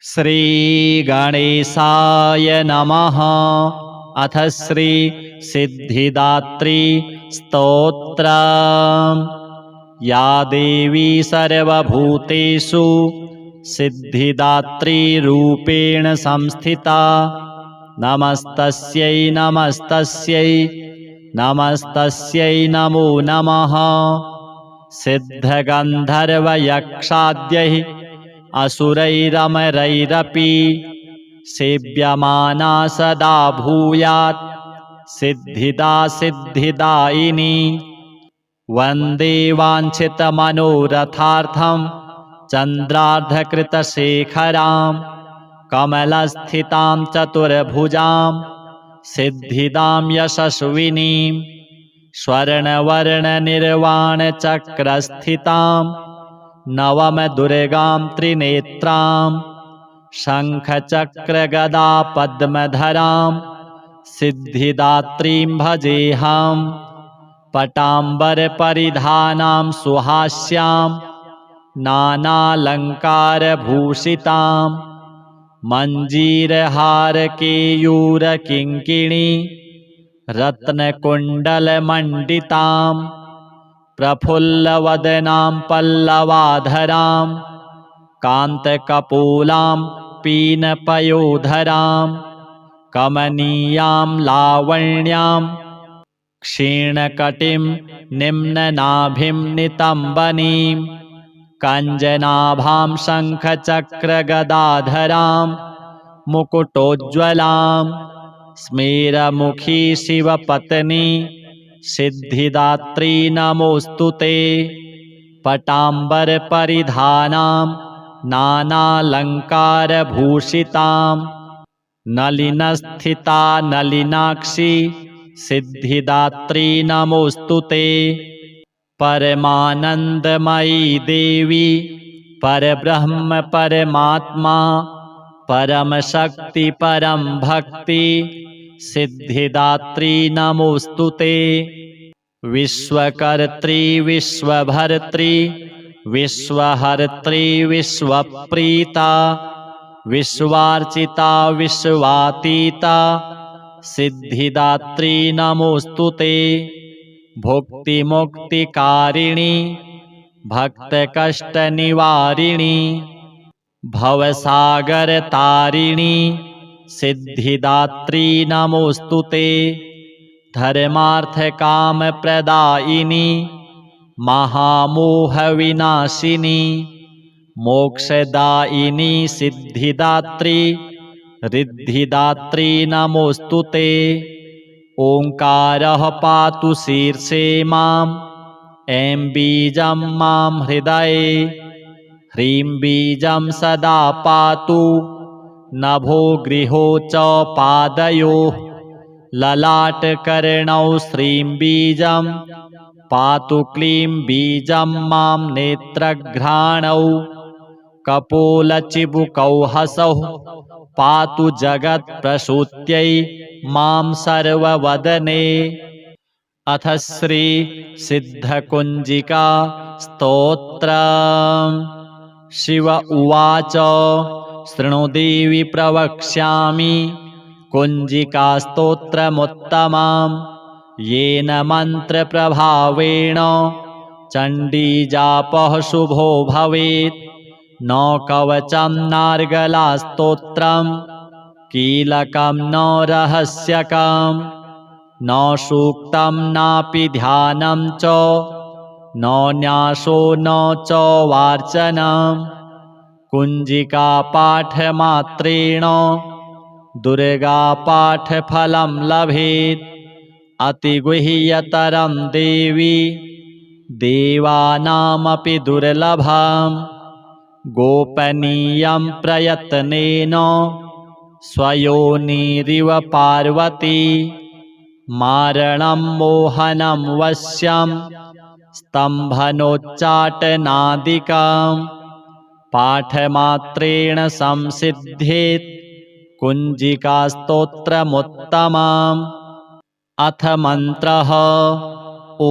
श्रीगणेशाय नमः। अथ श्री सिद्धिदात्री स्तोत्रम्। या देवी सर्वभूतेषु सिद्धिदात्रीरूपेण संस्थिता, नमस्तस्यै नमस्तस्यै नमस्तस्यै नमो नमः। सिद्धगन्धर्वयक्षाद्यैः असुरैरमरैरपि सेव्यमाना सदा भूयात् सिद्धिदा सिद्धिदायिनी। वन्दे वाञ्छितमनोरथार्थं चन्द्रार्धकृतशेखरां, कमलस्थितां चतुर्भुजां सिद्धिदां यशस्विनीं। स्वर्णवर्णनिर्वाणचक्रस्थितां नवमदुर्गां त्रिनेत्रां, शङ्खचक्रगदा पद्मधरां सिद्धिदात्रीं भजेऽहम्। पटाम्बरपरिधानां सुहास्यां नानालङ्कारभूषितां, मञ्जीरहारकेयूरकिङ्किणी रत्नकुण्डलमण्डितां, प्रफुल्लवदनां पल्लवाधरां कान्तकपोलां पीनपयोधरां, कमनीयां लावण्यां क्षीणकटिं निम्ननाभिं नितम्बनीं, कञ्जनाभां शङ्खचक्रगदाधरां मुकुटोज्ज्वलां, स्मेरमुखी शिवपत्नी सिद्धिदात्री नमोऽस्तु ते। पटाम्बरपरिधानां नानालङ्कारभूषितां, नलिनस्थिता नलिनाक्षी सिद्धिदात्री नमोऽस्तु ते। परमानन्दमयी देवी परब्रह्म परमात्मा परमशक्ति परम भक्ति सिद्धिदात्री नमोऽस्तु ते। विश्वकर्त्री विश्वभर्त्री विश्वहर्त्री विश्वप्रीता विश्वार्चिता विश्वातीता सिद्धिदात्री नमोऽस्तु ते। भुक्तिमुक्तिकारिणी भक्तकष्टनिवारिणी भवसागरतारिणी सिद्धिदात्री नमोऽस्तु ते। धर्मार्थकामप्रदायिनी महामोहविनाशिनी मोक्षदायिनी सिद्धिदात्री रिद्धिदात्री नमोऽस्तु ते। ओङ्कारः पातु शीर्षे माम्, ऐं बीजं मां हृदये, ह्रीं बीजं सदा पातु नभो गृहो च पादयोः, ललाटकर्णौ श्रीं बीजं पातु क्लीं बीजं मां नेत्रघ्राणौ, कपोलचिबुकौ हसौ पातु जगत्प्रसूत्यै मां सर्ववदने। अथ श्री सिद्धकुञ्जिका स्तोत्रम्। शिव उवाच शृणु देवि प्रवक्ष्यामि कुञ्जिकास्तोत्रमुत्तमं, येन मन्त्रप्रभावेण चण्डीजापः शुभो भवेत्। न कवचं नार्गलास्तोत्रं कीलकं न रहस्यकं, न सूक्तं नापि ध्यानं च न न्यासो न च वार्चनं। कुञ्जिकापाठमात्रेण दुर्गापाठफलं लभेत्। अतिगुह्यतरं देवी देवानामपि दुर्लभम्। गोपनीयं प्रयत्नेन स्वयोनिरिव पार्वती, मारणं मोहनं वश्यं स्तम्भनोच्चाटनादिकं। पाठमात्रेण संसिद्धेत् कुञ्जिकास्तोत्रमुत्तमम्। अथ मन्त्रः। ॐ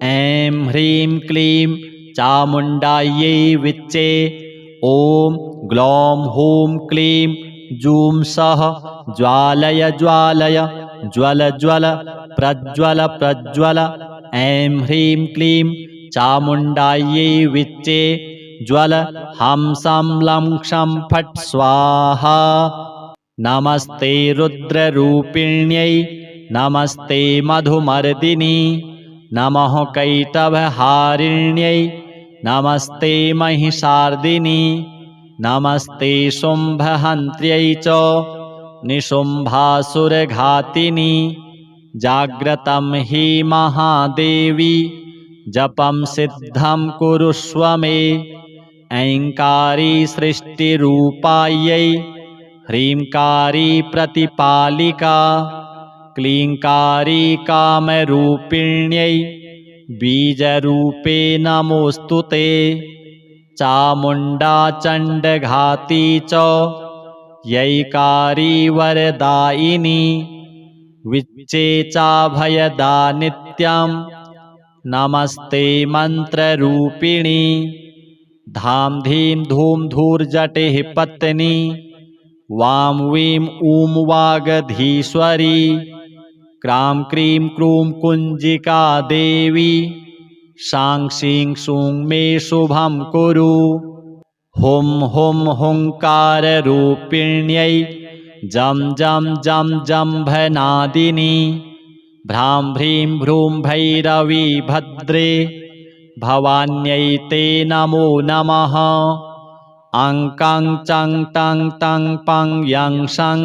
ऐं ह्रीं क्लीं चामुण्डायै विच्चे ॐ ग्लौं हूं क्लीं जूं सः ज्वालय ज्वालय ज्वल ज्वल प्रज्वल प्रज्वल। ऐं ह्रीं क्लीं चामुण्डायै विच्चे ज्वल हंसं लं क्षं फट् स्वाहा। नमस्ते रुद्ररूपिण्यै नमस्ते मधुमर्दिनी नमः कैटभहारिण्यै नमस्ते महिषार्दिनी नमस्ते शुम्भहन्त्र्यै च निशुम्भासुरघातिनी। जाग्रतं हि महादेवी जपं सिद्धं कुरुष्व मे। ऐङ्कारी सृष्टिरूपायै ह्रीङ्कारी प्रतिपालिका क्लीङ्कारी कामरूपिण्यै बीजरूपे नमोऽस्तु ते। चामुण्डा चण्डघाती च यैकारी वरदायिनी विच्चे चाभयदा नित्यं नमस्ते मन्त्ररूपिणी। धां धीं धूं धूर्जटिः पत्नी वां वीं ऊं वागधीश्वरी क्रां क्रीं क्रूं कुञ्जिका देवी शां शीं शूं मे शुभं कुरु। हुं हुं हुङ्काररूपिण्यै जं जं जं जम्भनादिनी भ्रां भ्रीं भ्रूं भैरवी भद्रे भवान्यै ते नमो नमः। अं कं चं टं तं पं यं शं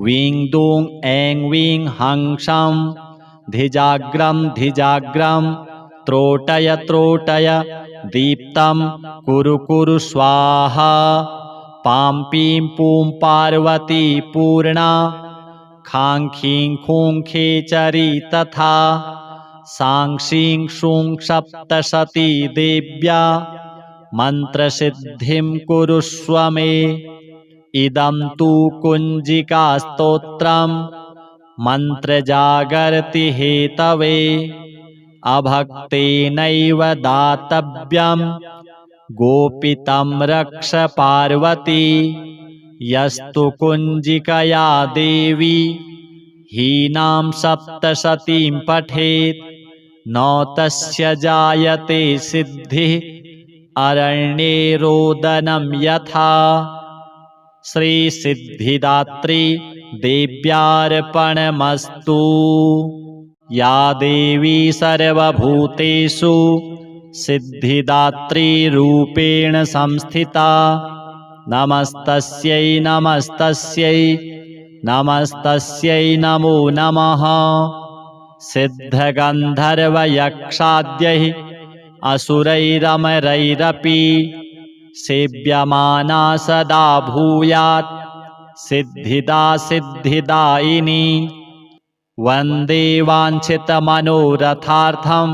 वीं दूं ऐं वीं हं शं धिजाग्रं धिजाग्रं त्रोटय त्रोटय दीप्तं कुरु कुरु स्वाहा। पां पीं पूं पार्वती पूर्णा खां खीं खूं खेचरी तथा सां शीं शूं सप्तशती देव्या मन्त्रसिद्धिं कुरुष्व मे। इदं तु कुञ्जिकास्तोत्रं मन्त्रजागर्ति हेतवे अभक्तेनैव दातव्यं गोपितं रक्ष पार्वती। यस्तु कुञ्जिकया देवी हीनां सप्तशतीं पठेत् न तस्य जायते सिद्धिः अरण्ये रोदनं यथा। श्रीसिद्धिदात्री देव्यार्पणमस्तु। या देवी सर्वभूतेषु सिद्धिदात्रीरूपेण संस्थिता नमस्तस्यै नमस्तस्यै नमस्तस्यै नमो नमः। सिद्धगन्धर्वयक्षाद्यैः असुरैरमरैरपि सेव्यमाना सदा भूयात् सिद्धिदा सिद्धिदायिनी। वन्दे वाञ्छितमनोरथार्थं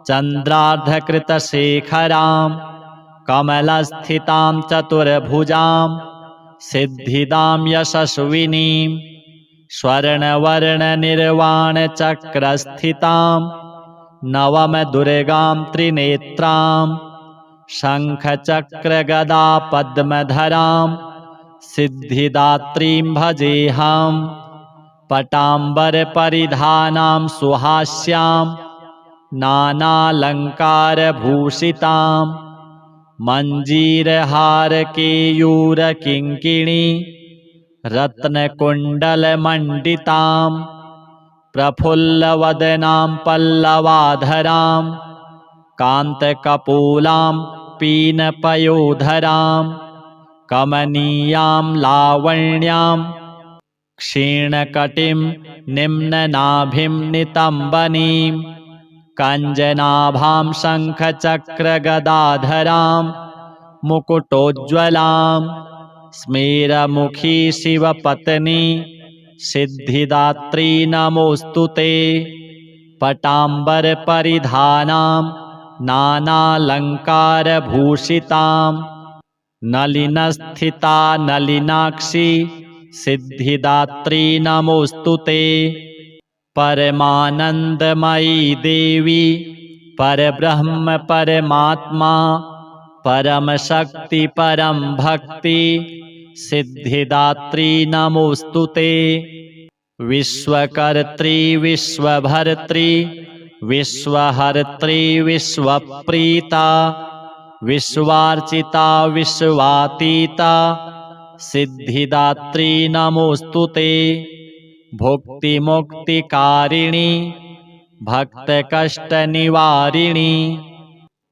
चन्द्रार्धकृतशेखरां कमलस्थितां चतुर्भुजां सिद्धिदां यशस्विनीं स्वर्णवर्णनिर्वाणचक्रस्थितां नवमदुर्गां त्रिनेत्रां शङ्खचक्रगदा पद्मधरां सिद्धिदात्रीं भजेऽहम्। पटाम्बरपरिधानां सुहास्यां नानालङ्कारभूषितां मञ्जीरहारकेयूरकिङ्किणी रत्नकुण्डलमण्डितां प्रफुल्लवदनां पल्लवाधरां कान्तकपोलां पीनपयोधरां कमनीयां लावण्यां क्षीणकटिं निम्ननाभिं नितम्बनीं कञ्जनाभां शङ्खचक्रगदाधरां मुकुटोज्ज्वलां स्मेरमुखी शिवपत्नी सिद्धिदात्री नमोऽस्तु ते। पटाम्बरपरिधानां नानालङ्कारभूषितां नलिनस्थिता नलिनाक्षी सिद्धिदात्री नमोऽस्तु ते। परमानन्दमयी देवी परब्रह्म परमात्मा परम शक्ति परम भक्ति सिद्धिदात्री नमोस्तुते। विश्वकर्त्री विश्वभर्त्री विश्वहर्त्री विश्वप्रीता विश्वार्चिता विश्वातीता सिद्धिदात्री नमोस्तुते। भुक्तिमुक्तिकारिणी भक्तकष्टनिवारिणी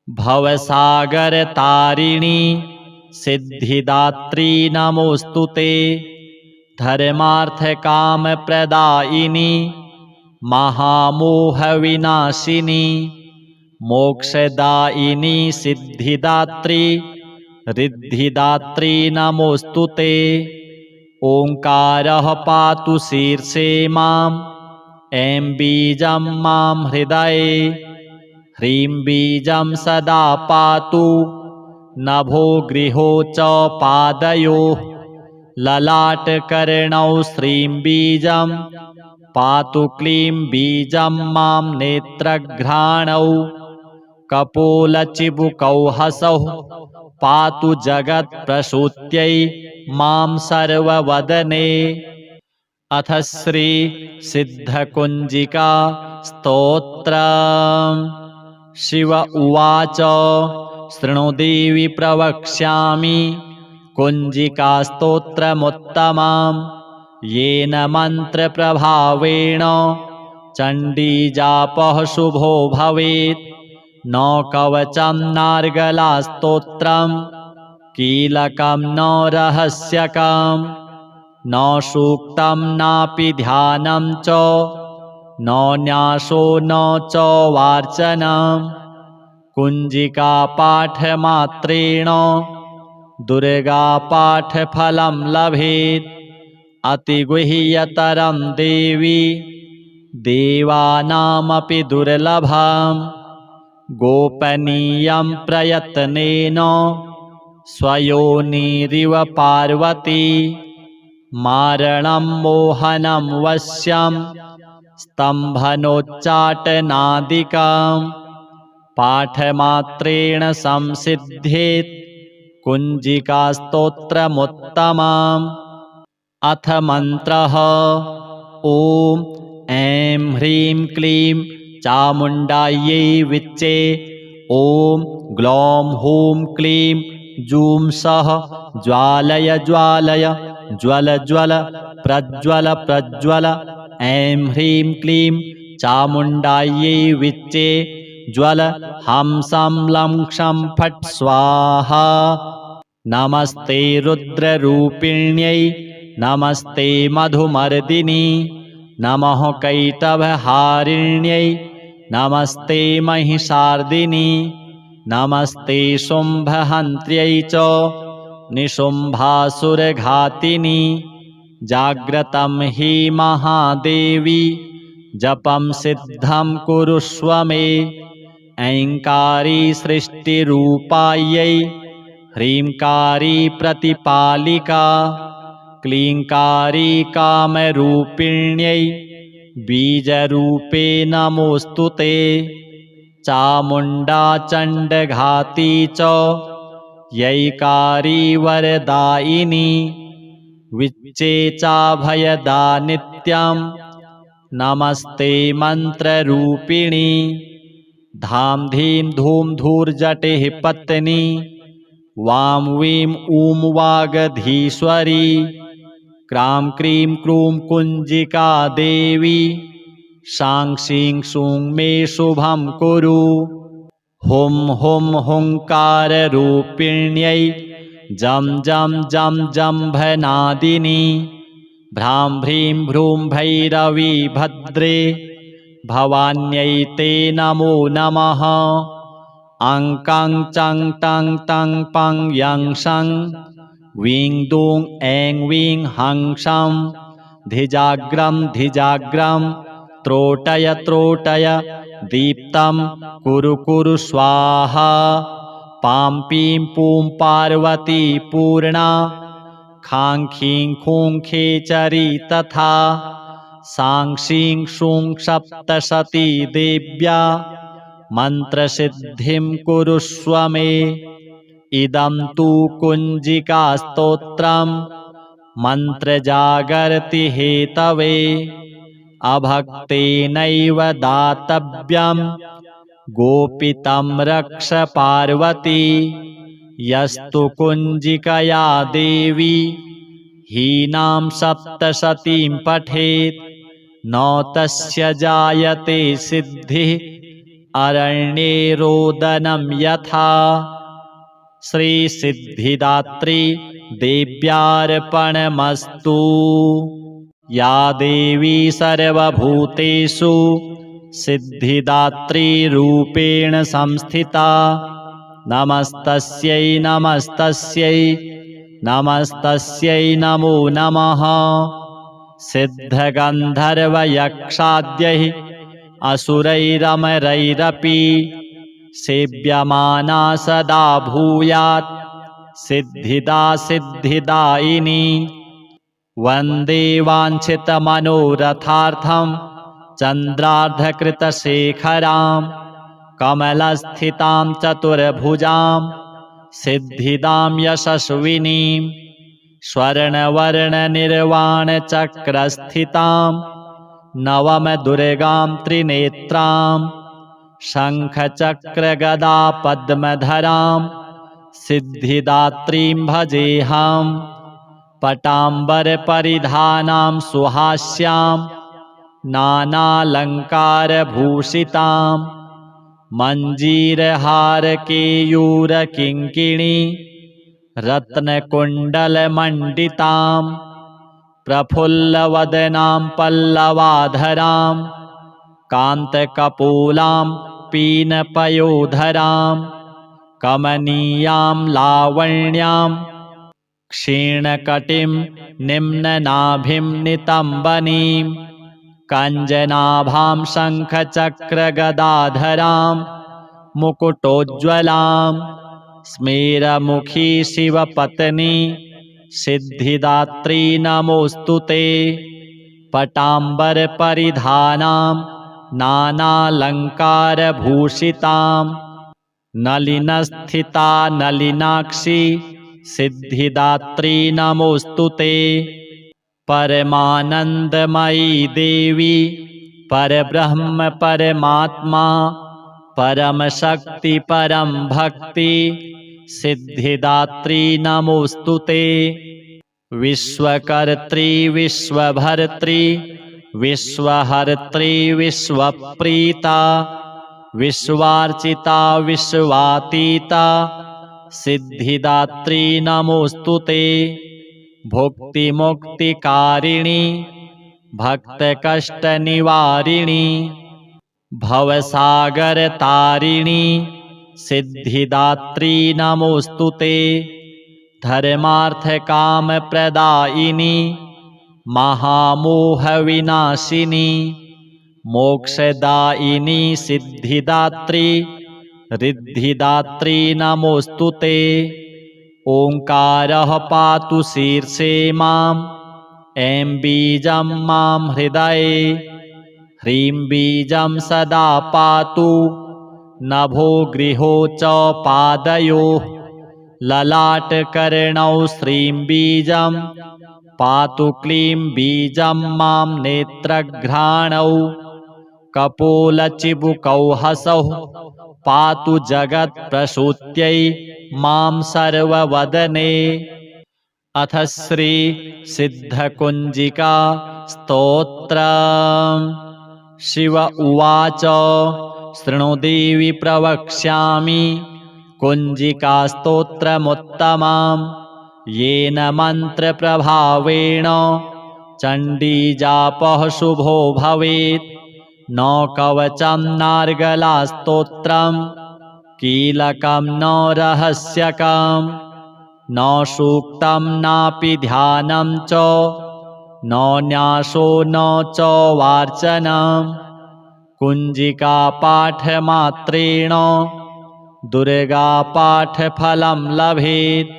भवसागरतारिणी सिद्धिदात्री नमोस्तुते। धर्मार्थकामप्रदायिनी महामोहविनाशिनी मोक्षदायिनी सिद्धिदात्री रिद्धिदात्री नमोस्तुते। ओंकारः पातु शीर्षे माम् ऐं बीजं मां हृदये ह्रीं बीजं सदा पातु नभो गृहो च पादयोः ललाटकर्णौ श्रीं बीजं पातु क्लीं बीजं मां नेत्रघ्राणौ कपोलचिबुकौ हसौ पातु जगत्प्रसूत्यै मां सर्ववदने। अथ श्री सिद्धकुञ्जिका स्तोत्रम्। शिव उवाच शृणु देवि प्रवक्ष्यामि कुञ्जिकास्तोत्रमुत्तमं येन मन्त्रप्रभावेण चण्डीजापः शुभो भवेत्। न कवचं नार्गलास्तोत्रं कीलकं न रहस्यकं न सूक्तं नापि ध्यानं च न न्यासो न च वार्चनं। कुञ्जिकापाठमात्रेण दुर्गापाठफलं लभेत्। अतिगुह्यतरं देवी देवानामपि दुर्लभम्। गोपनीयं प्रयत्नेन स्वयोनिरिव पार्वती मारणं मोहनं वश्यं स्तम्भनोच्चाटनादिकं पाठमात्रेण संसिद्धेत् कुञ्जिकास्तोत्रमुत्तमम्। अथ मन्त्रः ॐ ऐं ह्रीं क्लीं चामुण्डायै विच्चे ॐ ग्लौं हूं क्लीं जूं सः ज्वालय ज्वालय ज्वल ज्वल प्रज्वल प्रज्वल। ऐं ह्रीं क्लीं चामुण्डायै विच्चे ज्वल हंसं लं क्षं फट् स्वाहा। नमस्ते रुद्ररूपिण्यै नमस्ते मधुमर्दिनी नमः कैटभहारिण्यै नमस्ते महिषार्दिनी नमस्ते शुम्भहन्त्र्यै च निशुम्भासुरघातिनी। जाग्रतं हि महादेवी जपं सिद्धं कुरुष्व मे। ऐङ्कारी सृष्टिरूपायै ह्रीङ्कारी प्रतिपालिका क्लीङ्कारी कामरूपिण्यै बीजरूपे नमोऽस्तुते। चामुण्डा चण्डघाती च यैकारी वरदायिनी विच्चे चाभयदा नित्यं नमस्ते मन्त्ररूपिणी। धां धीं धूं धूर्जटिः पत्नी वां वीं ऊं वागधीश्वरी क्रां क्रीं क्रूं कुञ्जिका देवी शां शीं शूं मे शुभं कुरु। हुं हुं हुङ्काररूपिण्यै जं जं जं जम्भनादिनी भ्रां भ्रीं भ्रूं भैरवी भद्रे भवान्यै ते नमो नमः। अं कं चं टं तं पं यं शं वीं दूं ऐं वीं हं शं धिजाग्रं धिजाग्रं त्रोटय त्रोटय दीप्तं कुरु कुरु स्वाहा। पां पीं पूं पार्वती पूर्णा खां खीं खूं खेचरी तथा सां शीं शूं सप्तशती देव्या मन्त्रसिद्धिं कुरुष्व मे। इदं तु कुञ्जिकास्तोत्रं मन्त्रजागर्ति हेतवे अभक्तेनैव दातव्यं गोपितं रक्ष पार्वती यस्तु कुञ्जिकया देवी हीनां सप्तशतीं पठेत् न तस्य जायते सिद्धिः अरण्ये रोदनं यथा। श्रीसिद्धिदात्री देव्यार्पणमस्तु। या देवी सर्वभूतेषु सिद्धिदात्रीरूपेण संस्थिता नमस्तस्यै नमस्तस्यै नमस्तस्यै नमो नमः। सिद्धगन्धर्वयक्षाद्यैः असुरैरमरैरपि सेव्यमाना सदा भूयात् सिद्धिदा सिद्धिदायिनी। वन्दे वाञ्छितमनोरथार्थं चन्द्रार्धकृतशेखरां कमलस्थितां चतुर्भुजां सिद्धिदां यशस्विनीं स्वर्णवर्णनिर्वाणचक्रस्थितां नवमदुर्गां त्रिनेत्रां शङ्खचक्रगदा पद्मधरां सिद्धिदात्रीं भजेऽहम्। पटाम्बरपरिधानां सुहास्यां नानालङ्कारभूषितां मञ्जीरहारकेयूरकिङ्किणी रत्नकुण्डलमण्डितां प्रफुल्लवदनां पल्लवाधरां कान्तकपोलां पीनपयोधरां कमनीयां लावण्यां क्षीणकटिं निम्ननाभिं नितम्बनीं कञ्जनाभां शङ्खचक्रगदाधरां मुकुटोज्ज्वलां स्मेरमुखी शिवपत्नी सिद्धिदात्री नमोऽस्तु ते। पटाम्बरपरिधानां नानालङ्कारभूषितां नलिनस्थिता नलिनाक्षी सिद्धिदात्री नमोऽस्तु ते। परमानन्दमयी देवी परब्रह्म परमात्मा परमशक्ति परं भक्ति सिद्धिदात्री नमोऽस्तु ते। विश्वकर्त्री विश्वभर्त्री विश्वहर्त्री विश्वप्रीता विश्वार्चिता विश्वातीता सिद्धिदात्री नमोऽस्तु ते। भुक्तिमुक्तिकारिणी भक्तकष्टनिवारिणी भवसागरतारिणी सिद्धिदात्री नमोऽस्तु ते। धर्मार्थकामप्रदायिनी महामोहविनाशिनी मोक्षदायिनी सिद्धिदात्री रिद्धिदात्री नमोऽस्तु ते। ओङ्कारः पातु शीर्षे मां ऐं बीजं मां हृदये ह्रीं बीजं सदा पातु नभो गृहो च पादयोः ललाटकर्णौ श्रीं बीजं पातु क्लीं बीजं मां नेत्रघ्राणौ कपोलचिबुकौ हसौ पातु जगत्प्रसूत्यै मां सर्ववदने। अथ श्री सिद्धकुञ्जिका स्तोत्रम्। शिव उवाच शृणु देवि प्रवक्ष्यामि कुञ्जिकास्तोत्रमुत्तमं येन मन्त्रप्रभावेण चण्डीजापः शुभो भवेत्। न कवचं नार्गलास्तोत्रं कीलकं न रहस्यकं न सूक्तं नापि ध्यानं च न न्यासो न च वार्चनं। कुञ्जिकापाठमात्रेण दुर्गापाठफलं लभेत्।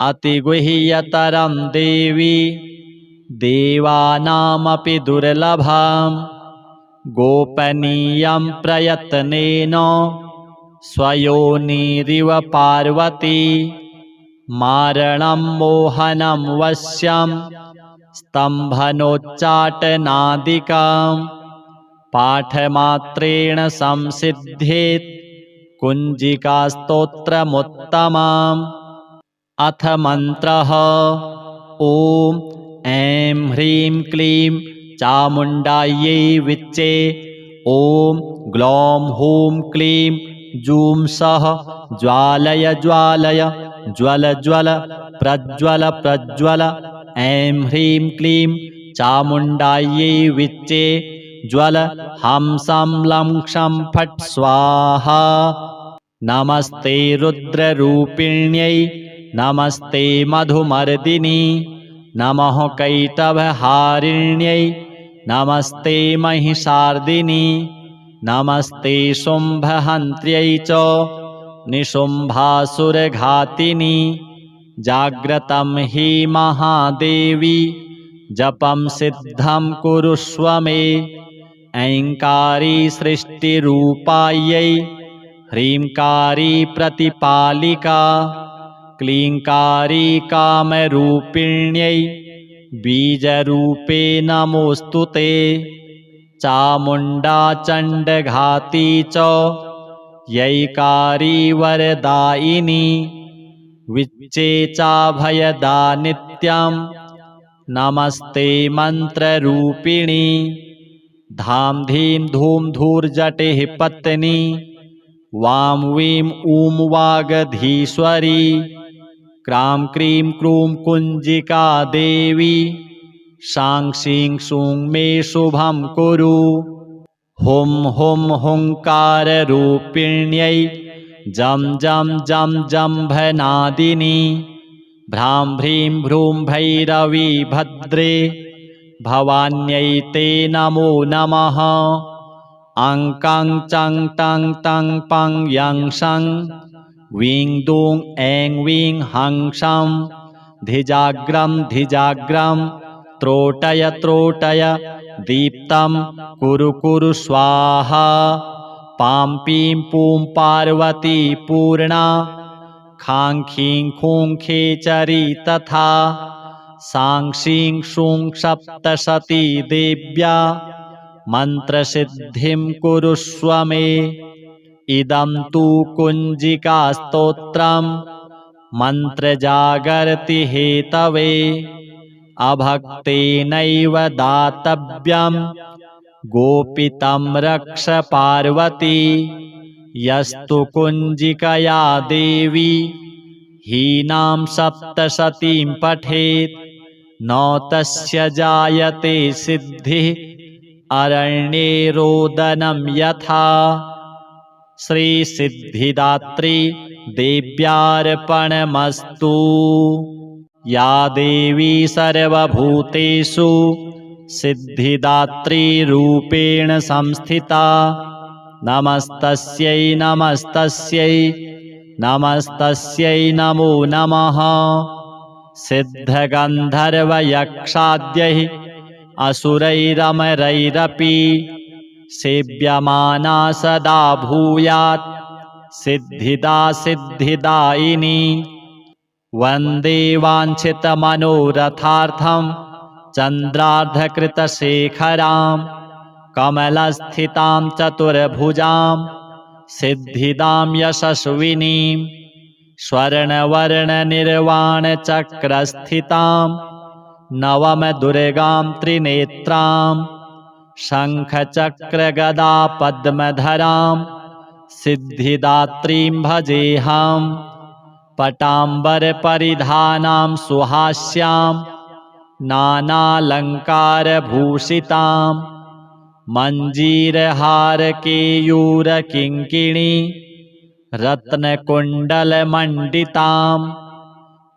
अतिगुह्यतरं देवी देवानामपि दुर्लभम्। गोपनीयं प्रयत्नेन स्वयोनिरिव पार्वती मारणं मोहनं वश्यं स्तम्भनोच्चाटनादिकं पाठमात्रेण संसिध्येत् कुञ्जिकास्तोत्रमुत्तमम्। अथ मन्त्रः ॐ ऐं ह्रीं क्लीं चामुण्डायै विच्चे ॐ ग्लौं हूं क्लीं जूं सः ज्वालय ज्वालय ज्वल ज्वल प्रज्वल प्रज्वल ऐं ह्रीं क्लीं चामुण्डायै विच्चे ज्वल हंसं लं क्षं फट् स्वाहा। नमस्ते रुद्ररूपिण्यै नमस्ते मधुमर्दिनी नमः कैटभहारिण्यै नमस्ते महिषार्दिनी नमस्ते शुम्भहन्त्र्यै च निशुम्भासुरघातिनी। जाग्रतं हि महादेवी जपं सिद्धं कुरुष्व मे ऐङ्कारी सृष्टिरूपायै ह्रीङ्कारी प्रतिपालिका क्लीङ्कारी कामरूपिण्यै बीजरूपे नमोऽस्तु ते। चामुण्डा चण्डघाती च यैकारी वरदायिनी विच्चे चाभयदा नित्यं नमस्ते मन्त्ररूपिणी। धां धीं धूं धूर्जटिः पत्नी वां वीं ऊं वागधीश्वरी क्रां क्रीं क्रूं कुञ्जिका देवी शां शीं शूं मे शुभं कुरु। हुं हुं हुङ्काररूपिण्यै जं जं जं जम्भनादिनी भ्रां भ्रीं भ्रूं भैरवी भद्रे भवान्यै ते नमो नमः। अं कं चं टं तं पं यं शं वीं दूं ऐं वीं हं शं धिजाग्रं धिजाग्रं त्रोटय त्रोटय दीप्तं कुरु कुरु स्वाहा। पां पीं पूं पार्वती पूर्णा खां खीं खूं खेचरी तथा सां शीं शूं सप्तशती देव्या मन्त्रसिद्धिं कुरुष्व मे। इदं तु कुञ्जिकास्तोत्रं मन्त्रजागर्ति हेतवे अभक्तेनैव दातव्यं गोपितं रक्ष पार्वती। यस्तु कुञ्जिकया देवी हीनां सप्तशतीं पठेत् न तस्य जायते सिद्धिः अरण्ये रोदनं यथा। श्रीसिद्धिदात्री देव्यार्पणमस्तु। या देवी सर्वभूतेषु सिद्धिदात्रीरूपेण संस्थिता नमस्तस्यै नमस्तस्यै नमस्तस्यै नमो नमः। सिद्धगन्धर्वयक्षाद्यैः असुरैरमरैरपि सेव्यमाना सदा भूयात् सिद्धिदा सिद्धिदायिनी। वन्दे वाञ्छितमनोरथार्थं चन्द्रार्धकृतशेखरां कमलस्थितां चतुर्भुजां सिद्धिदां यशस्विनीं स्वर्णवर्णनिर्वाणचक्रस्थितां नवमदुर्गां त्रिनेत्रां शङ्खचक्रगदा पद्मधरां सिद्धिदात्रीं भजेऽहम्। पटाम्बरपरिधानां सुहास्यां नानालङ्कारभूषितां मञ्जीरहारकेयूरकिङ्किणी रत्नकुण्डलमण्डितां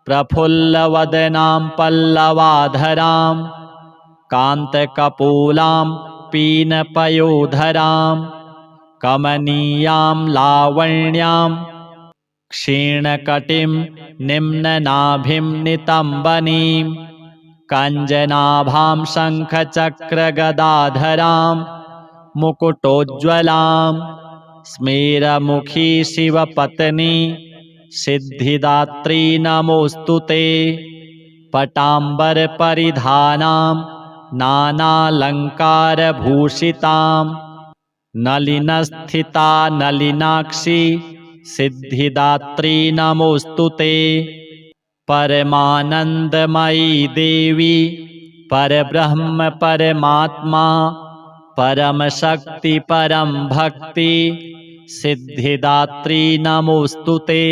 प्रफुल्लवदनां पल्लवाधरां कान्तकपोलां पीनपयोधरां कमनीयां लावण्यां क्षीणकटिं निम्ननाभिं नितम्बनीं कञ्जनाभां शङ्खचक्रगदाधरां मुकुटोज्ज्वलां स्मेरमुखी शिवपत्नी सिद्धिदात्री नमोस्तुते। पटाम्बरपरिधानां नानालङ्कारभूषितां नलिनस्थिता नलिनाक्षी सिद्धिदात्री नमोस्तुते। परमानन्दमयी देवी परब्रह्म परमात्मा परमशक्ति परम भक्ति सिद्धिदात्री नमोस्तुते।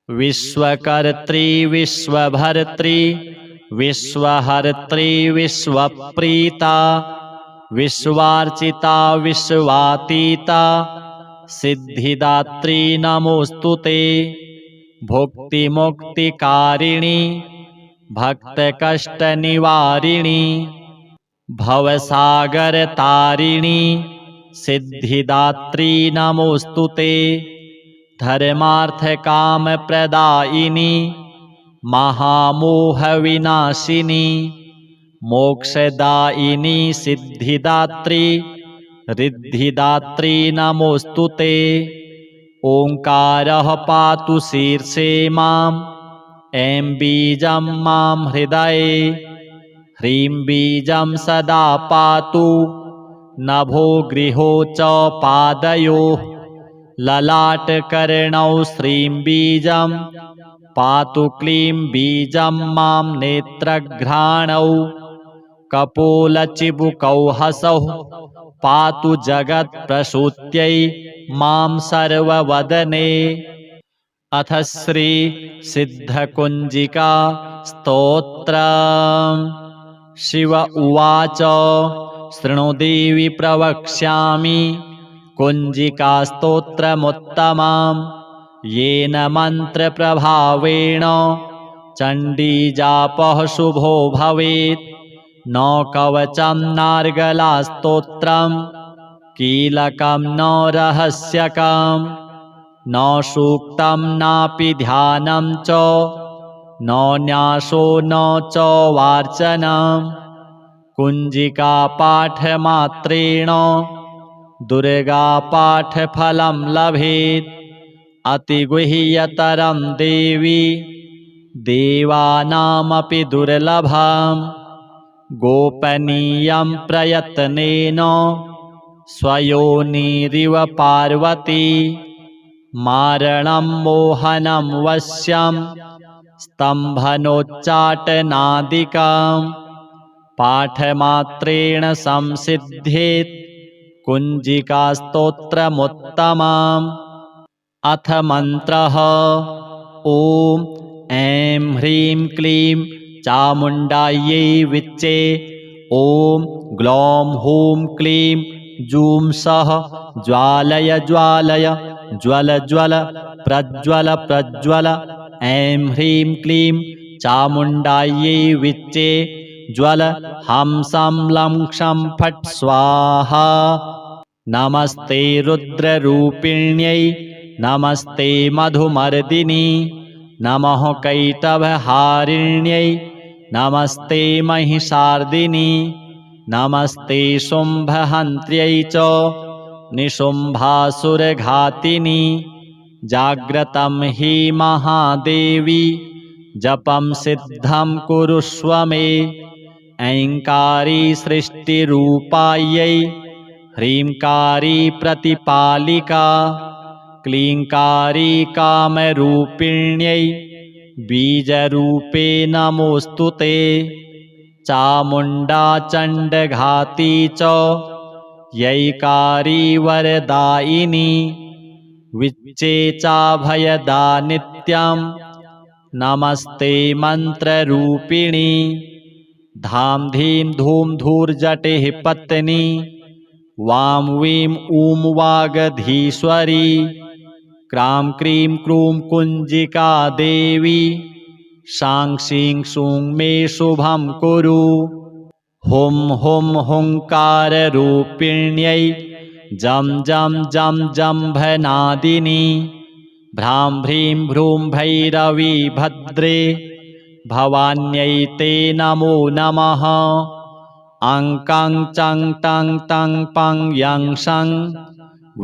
विश्वकर्त्री विश्वभर्त्री विश्वहर्त्री विश्वप्रीता विश्वार्चिता विश्वातीता सिद्धिदात्री नमोस्तुते। भुक्तिमुक्तिकारिणी भक्तकष्टनिवारिणी भवसागरतारिणी सिद्धिदात्री नमोस्तुते। धर्मार्थकामप्रदायिनी महामोहविनाशिनी मोक्षदायिनी सिद्धिदात्री रिद्धिदात्री नमोस्तुते। ओंकारः पातु शीर्षे माम् ऐं बीजं मां हृदये ह्रीं बीजं सदा पातु नभो गृहो च पादयोः ललाटकर्णौ श्रीं बीजं पातु क्लीं बीजं मां नेत्रघ्राणौ कपोलचिबुकौ हसौ पातु जगत्प्रसूत्यै मां सर्ववदने। अथ श्री सिद्धकुञ्जिका स्तोत्रम्। शिव उवाच शृणु देवी प्रवक्ष्यामि कुञ्जिकास्तोत्रमुत्तमं येन मन्त्रप्रभावेण चण्डीजापः शुभो भवेत्। न कवचं नार्गलास्तोत्रं कीलकं न रहस्यकं न सूक्तं नापि ध्यानं च न न्यासो न च वार्चनं। कुञ्जिकापाठमात्रेण दुर्गापाठफलं लभेत्। अतिगुह्यतरं देवी देवानामपि दुर्लभम्। गोपनीयं प्रयत्नेन स्वयोनिरिव पार्वती मारणं मोहनं वश्यं स्तम्भनोच्चाटनादिकं पाठमात्रेण संसिद्ध्येत् कुञ्जिकास्तोत्रमुत्तमम्। अथ मन्त्रः ॐ ऐं ह्रीं क्लीं चामुण्डायै विच्चे ॐ ग्लौं हूं क्लीं जूं सः ज्वालय ज्वालय ज्वल ज्वल प्रज्वल प्रज्वल। ऐं ह्रीं क्लीं चामुण्डायै विच्चे ज्वल हंसं लं क्षं फट् स्वाहा। नमस्ते रुद्ररूपिण्यै नमस्ते मधुमर्दिनी नमः कैटभहारिण्यै नमस्ते महिषार्दिनी नमस्ते शुम्भहन्त्र्यै च निशुम्भासुरघातिनी। जाग्रतं हि महादेवी जपं सिद्धं कुरुष्व मे। ऐङ्कारी सृष्टिरूपायै ह्रीङ्कारी प्रतिपालिका क्लीङ्कारी कामरूपिण्यै बीजरूपे नमोऽस्तुते। चामुण्डा चण्डघाती च यैकारी वरदायिनी विच्चे चाभयदा नित्यं नमस्ते मन्त्ररूपिणी। धां धीं धूं धूर्जटिः पत्नी वां वीं ऊं वागधीश्वरी क्रां क्रीं क्रूं कुञ्जिका देवी शां शीं शूं मे शुभं कुरु। हुं हुं हुङ्काररूपिण्यै जं जं जं जम्भनादिनी भ्रां भ्रीं भ्रूं भैरवी भद्रे भवान्यै ते नमो नमः। अं कं चं टं तं पं यं शं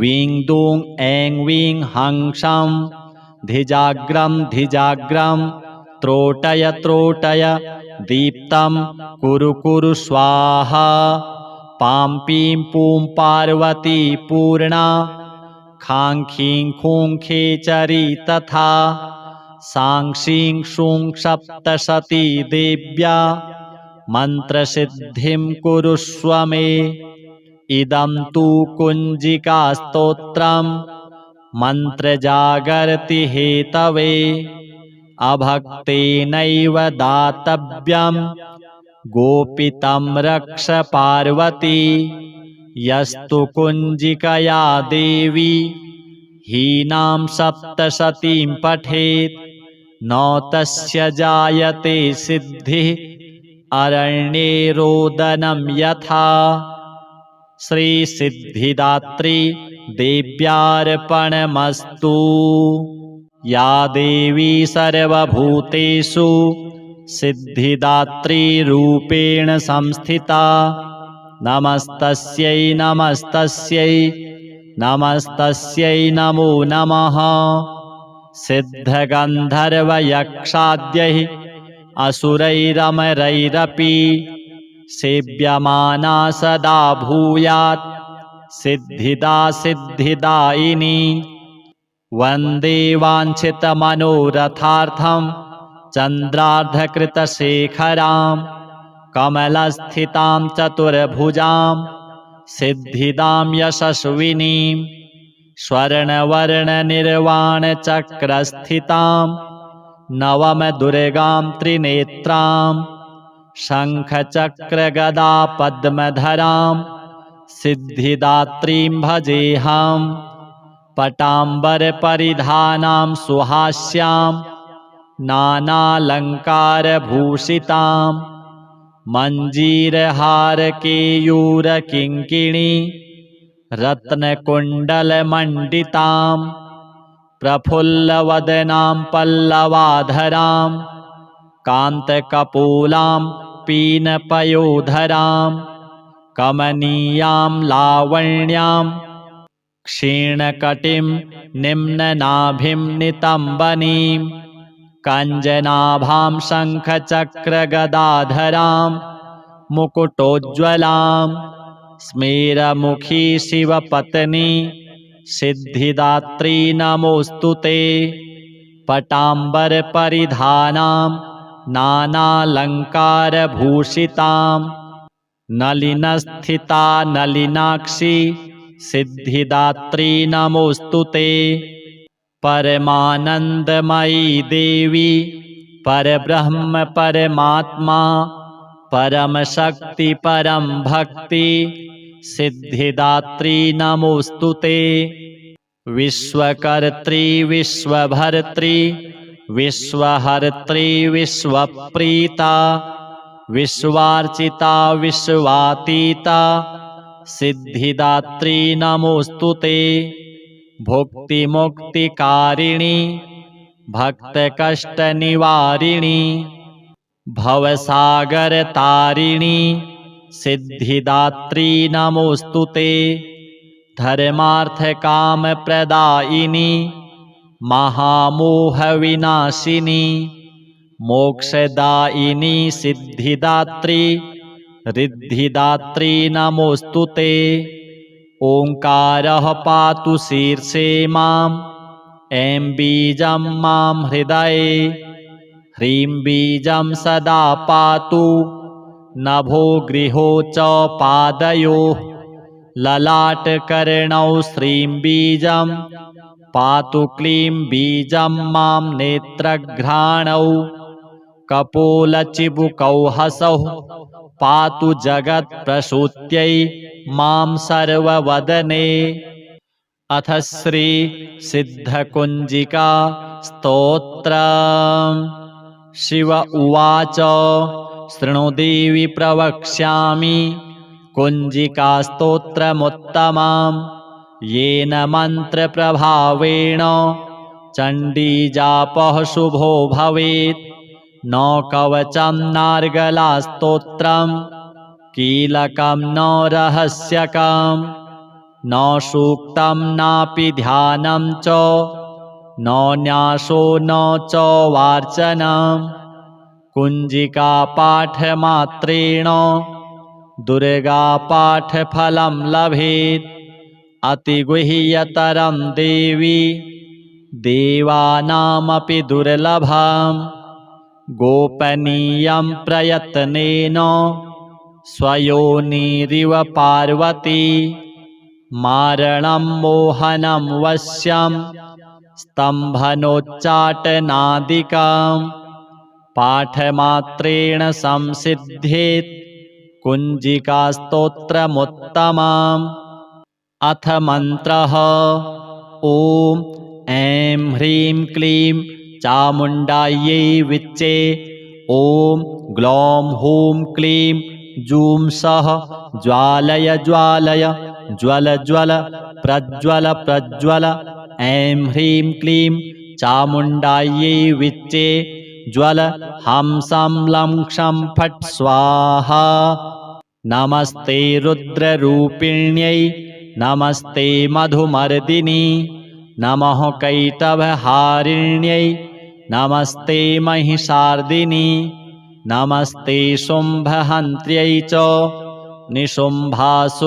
वीं दूं ऐं वीं हंसं धिजाग्रं धिजाग्रं त्रोटय त्रोटय दीप्तं कुरु कुरु स्वाहा पां पीं पूं पार्वती पूर्णा खां खीं खूं खेचरी तथा सां शीं शूं सप्तशती देव्या मन्त्रसिद्धिं कुरुष्व मे। इदं तु कुञ्जिकास्तोत्रं मन्त्रजागर्ति हेतवे अभक्तेनैव दातव्यं गोपितं रक्ष पार्वती यस्तु कुञ्जिकया देवी हीनां सप्तशतीं पठेत् न तस्य जायते सिद्धिः अरण्ये रोदनं यथा। श्रीसिद्धिदात्री देव्यार्पणमस्तु। या देवी सर्वभूतेषु सिद्धिदात्रीरूपेण संस्थिता नमस्तस्यै नमस्तस्यै नमस्तस्यै नमो नमः। सिद्धगन्धर्वयक्षाद्यैः असुरैरमरैरपि सेव्यमाना सदा भूयात् सिद्धिदा सिद्धिदायिनी। वन्दे वाञ्छितमनोरथार्थं चन्द्रार्धकृतशेखरां कमलस्थितां चतुर्भुजां सिद्धिदां यशस्विनीं स्वर्णवर्णनिर्वाणचक्रस्थितां नवमदुर्गां त्रिनेत्रां शङ्खचक्रगदा पद्मधरां सिद्धिदात्रीं भजेऽहम्। पटाम्बरपरिधानां सुहास्यां नानालङ्कारभूषितां मञ्जीरहारकेयूरकिङ्किणी रत्नकुण्डलमण्डितां प्रफुल्लवदनां पल्लवाधरां कान्तकपोलां पीनपयोधरां कमनीयां लावण्यां क्षीणकटिं निम्ननाभिं नितम्बनीं कञ्जनाभां शङ्खचक्रगदाधरां मुकुटोज्ज्वलां स्मेरमुखी शिवपत्नी सिद्धिदात्री नमोऽस्तुते। पटाम्बरपरिधानां नानालङ्कारभूषितां नलिनस्थिता नलिनाक्षी सिद्धिदात्री नमोऽस्तुते। परमानन्दमयी देवी परब्रह्म परमात्मा परमशक्ति परम भक्ति सिद्धिदात्री नमोऽस्तुते। विश्वकर्त्री विश्वभर्त्री विश्वहर्त्री विश्वप्रीता विश्वार्चिता विश्वातीता सिद्धिदात्री नमोऽस्तुते। भुक्तिमुक्तिकारिणी भक्तकष्टनिवारिणी भवसागरतारिणी सिद्धिदात्री नमोऽस्तुते। धर्मार्थकामप्रदायिनी महामोहविनाशिनी मोक्षदायिनी सिद्धिदात्री रिद्धिदात्री नमोऽस्तुते। ओंकारः पातु शीर्षे माम् ऐं बीजं मां हृदये ह्रीं बीजं सदा पातु नभो गृहो च पादयोः ललाटकर्णौ श्रीं बीजं पातु क्लीं बीजं मां नेत्रघ्राणौ कपोलचिबुकौ हसौ पातु जगत्प्रसूत्यै मां सर्ववदने। अथ श्री सिद्धकुञ्जिका स्तोत्रम्। शिव उवाच शृणु देवि प्रवक्ष्यामि कुञ्जिकास्तोत्रमुत्तमं येन मन्त्रप्रभावेण चण्डीजापः शुभो भवेत्। न कवचं नार्गलास्तोत्रं कीलकं न रहस्यकं न सूक्तं नापि ध्यानं च न न्यासो न च वार्चनं कुञ्जिकापाठमात्रेण दुर्गापाठफलं लभेत् अतिगुह्यतरं देवी देवानामपि दुर्लभं गोपनीयं प्रयत्नेन स्वयोनिरिव पार्वती मारणं मोहनं वश्यं स्तम्भनोच्चाटनादिकं पाठमात्रेण संसिद्धेत् कुञ्जिकास्तोत्रमुत्तमम्। अथ मन्त्रः ॐ ऐं ह्रीं क्लीं चामुण्डायै विच्चे ॐ ग्लौं हूं क्लीं जूं सः ज्वालय ज्वालय ज्वल ज्वल प्रज्वल प्रज्वल ऐं ह्रीं क्लीं चामुण्डायै विच्चे ज्वल हं सं लं क्षं फट् स्वाहा। नमस्ते रुद्ररूपिण्यै नमस्ते मधुमर्दिनी नमः कैटभहारिण्यै नमस्ते महिषार्दिनी नमस्ते शुम्भहन्त्र्यै च निशुम्भासुरघातिनी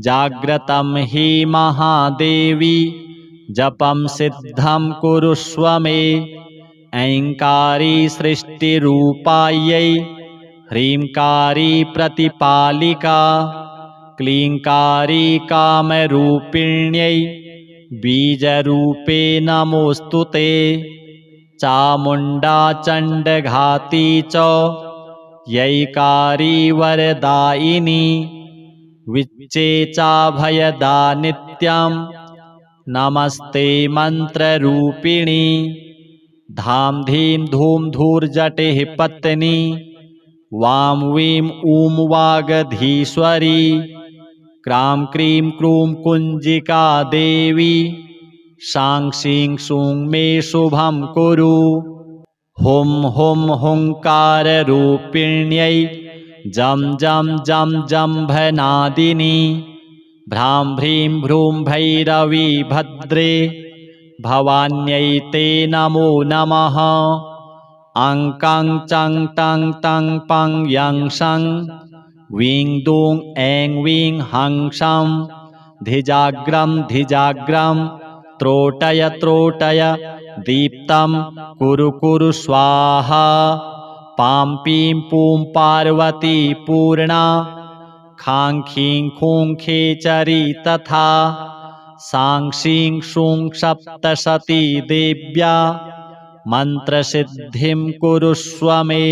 जाग्रतं हि महादेवी जपं सिद्धं कुरुष्व मे ऐङ्कारी सृष्टिरूपायै ह्रींकारी प्रतिपालिका क्लींकारी कामरूपिण्यै बीजरूपे नमोऽस्तु ते चामुण्डा चण्डघाती च यैकारी वरदायिनी विच्चे चाभयदा नित्यं नमस्ते मन्त्ररूपिणी धां धीं धूं धूर्जटिः पत्नी वां वीं ऊं वागधीश्वरी क्रां क्रीं क्रूं कुञ्जिका देवी शां शीं शूं मे शुभं कुरु हुं हुं हुङ्काररूपिण्यै जं जं जं जम्भनादिनी भ्रां भ्रीं भ्रूं भैरवी भद्रे भवान्यै ते नमो नमः अं कं चं टं तं पं यं शं वीं दूं ऐं वीं हं शं धिजाग्रं धिजाग्रं त्रोटय त्रोटय दीप्तं कुरु कुरु स्वाहा पां पीं पूं पार्वती पूर्णा खां खीं खूं खेचरी तथा सां शीं शूं सप्तशती देव्या मन्त्रसिद्धिं कुरुष्व मे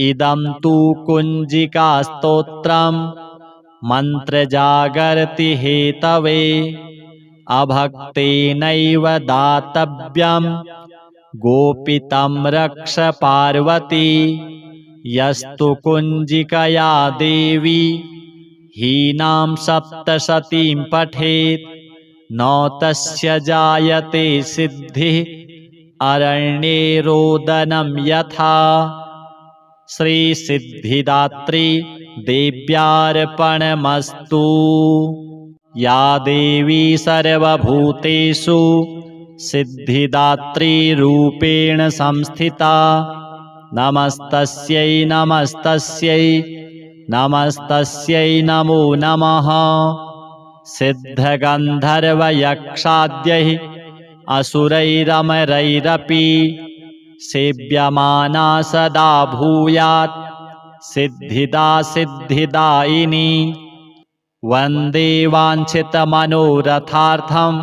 इदं तु कुञ्जिकास्तोत्रं मन्त्रजागर्ति हेतवे अभक्तेनैव दातव्यं गोपितं रक्ष पार्वती यस्तु कुञ्जिकया देवी हीनां सप्तशतीं पठेत् न तस्य जायते सिद्धिः अरण्ये रोदनं यथा श्रीसिद्धिदात्री देव्यार्पणमस्तु। या देवी सर्वभूतेषु सिद्धिदात्रीरूपेण संस्थिता नमस्तस्यै नमस्तस्यै नमस्तस्यै नमो नमः। सिद्धगन्धर्वयक्षाद्यैः असुरैरमरैरपि सेव्यमाना सदा भूयात् सिद्धिदा सिद्धिदायिनी वन्दे वाञ्छितमनोरथार्थं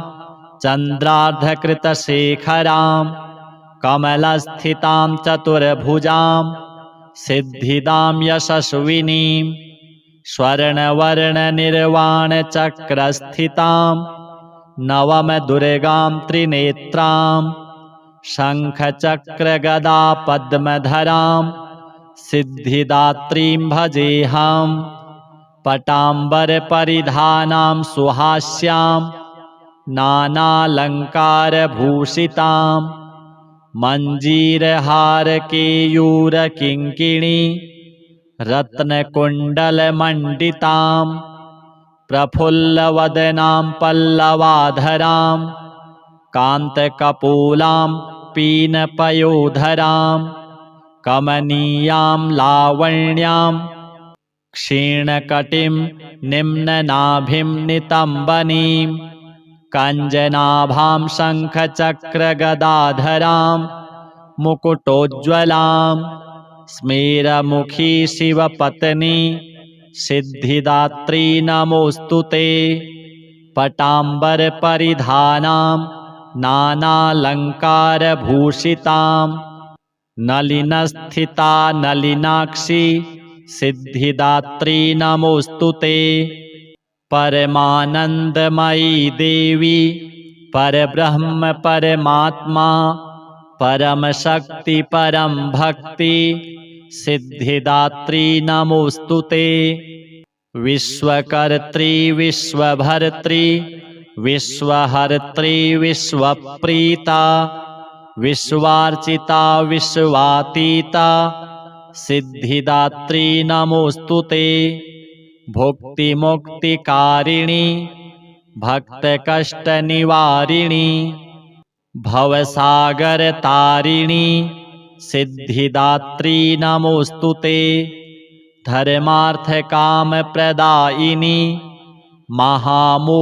चन्द्रार्धकृतशेखरां कमलस्थितां चतुर्भुजां सिद्धिदां यशस्विनीं स्वर्णवर्णनिर्वाणचक्रस्थितां नवमदुर्गां त्रिनेत्रां शङ्खचक्रगदापद्मधरां सिद्धिदात्रीं भजेऽहं पटाम्बरपरिधानां सुहास्यां नानालङ्कारभूषितां मञ्जीरहारकेयूरकिङ्किणी रत्नकुण्डलमण्डितां प्रफुल्लवदनां पल्लवाधरां कान्तकपोलां पीनपयोधरां कमनीयां लावण्यां क्षीणकटिं निम्ननाभिं नितम्बनीं कञ्जनाभां शङ्खचक्रगदाधरां मुकुटोज्ज्वलां स्मेरमुखी शिवपत्नी सिद्धिदात्री नमोऽस्तु ते। पटाम्बरपरिधानां नानालङ्कारभूषितां नलिनस्थिता नलिनाक्षी सिद्धिदात्री नमोऽस्तु ते। परमानन्दमयी देवी परब्रह्म परमात्मा परमशक्ति परम भक्ति सिद्धिदात्री नमोऽस्तु ते। विश्वकर्त्री विश्वभर्त्री विश्वहर्त्री विश्वप्रीता विश्वार्चिता विश्वातीता सिद्धिदात्री नमोऽस्तु ते। भुक्तिमुक्तिकारिणी भक्तकष्टनिवारिणी भवसागरतारिणी सिद्धिदात्री नमोऽस्तु ते। धर्मार्थकामप्रदायिनी महामोहविनाशिनी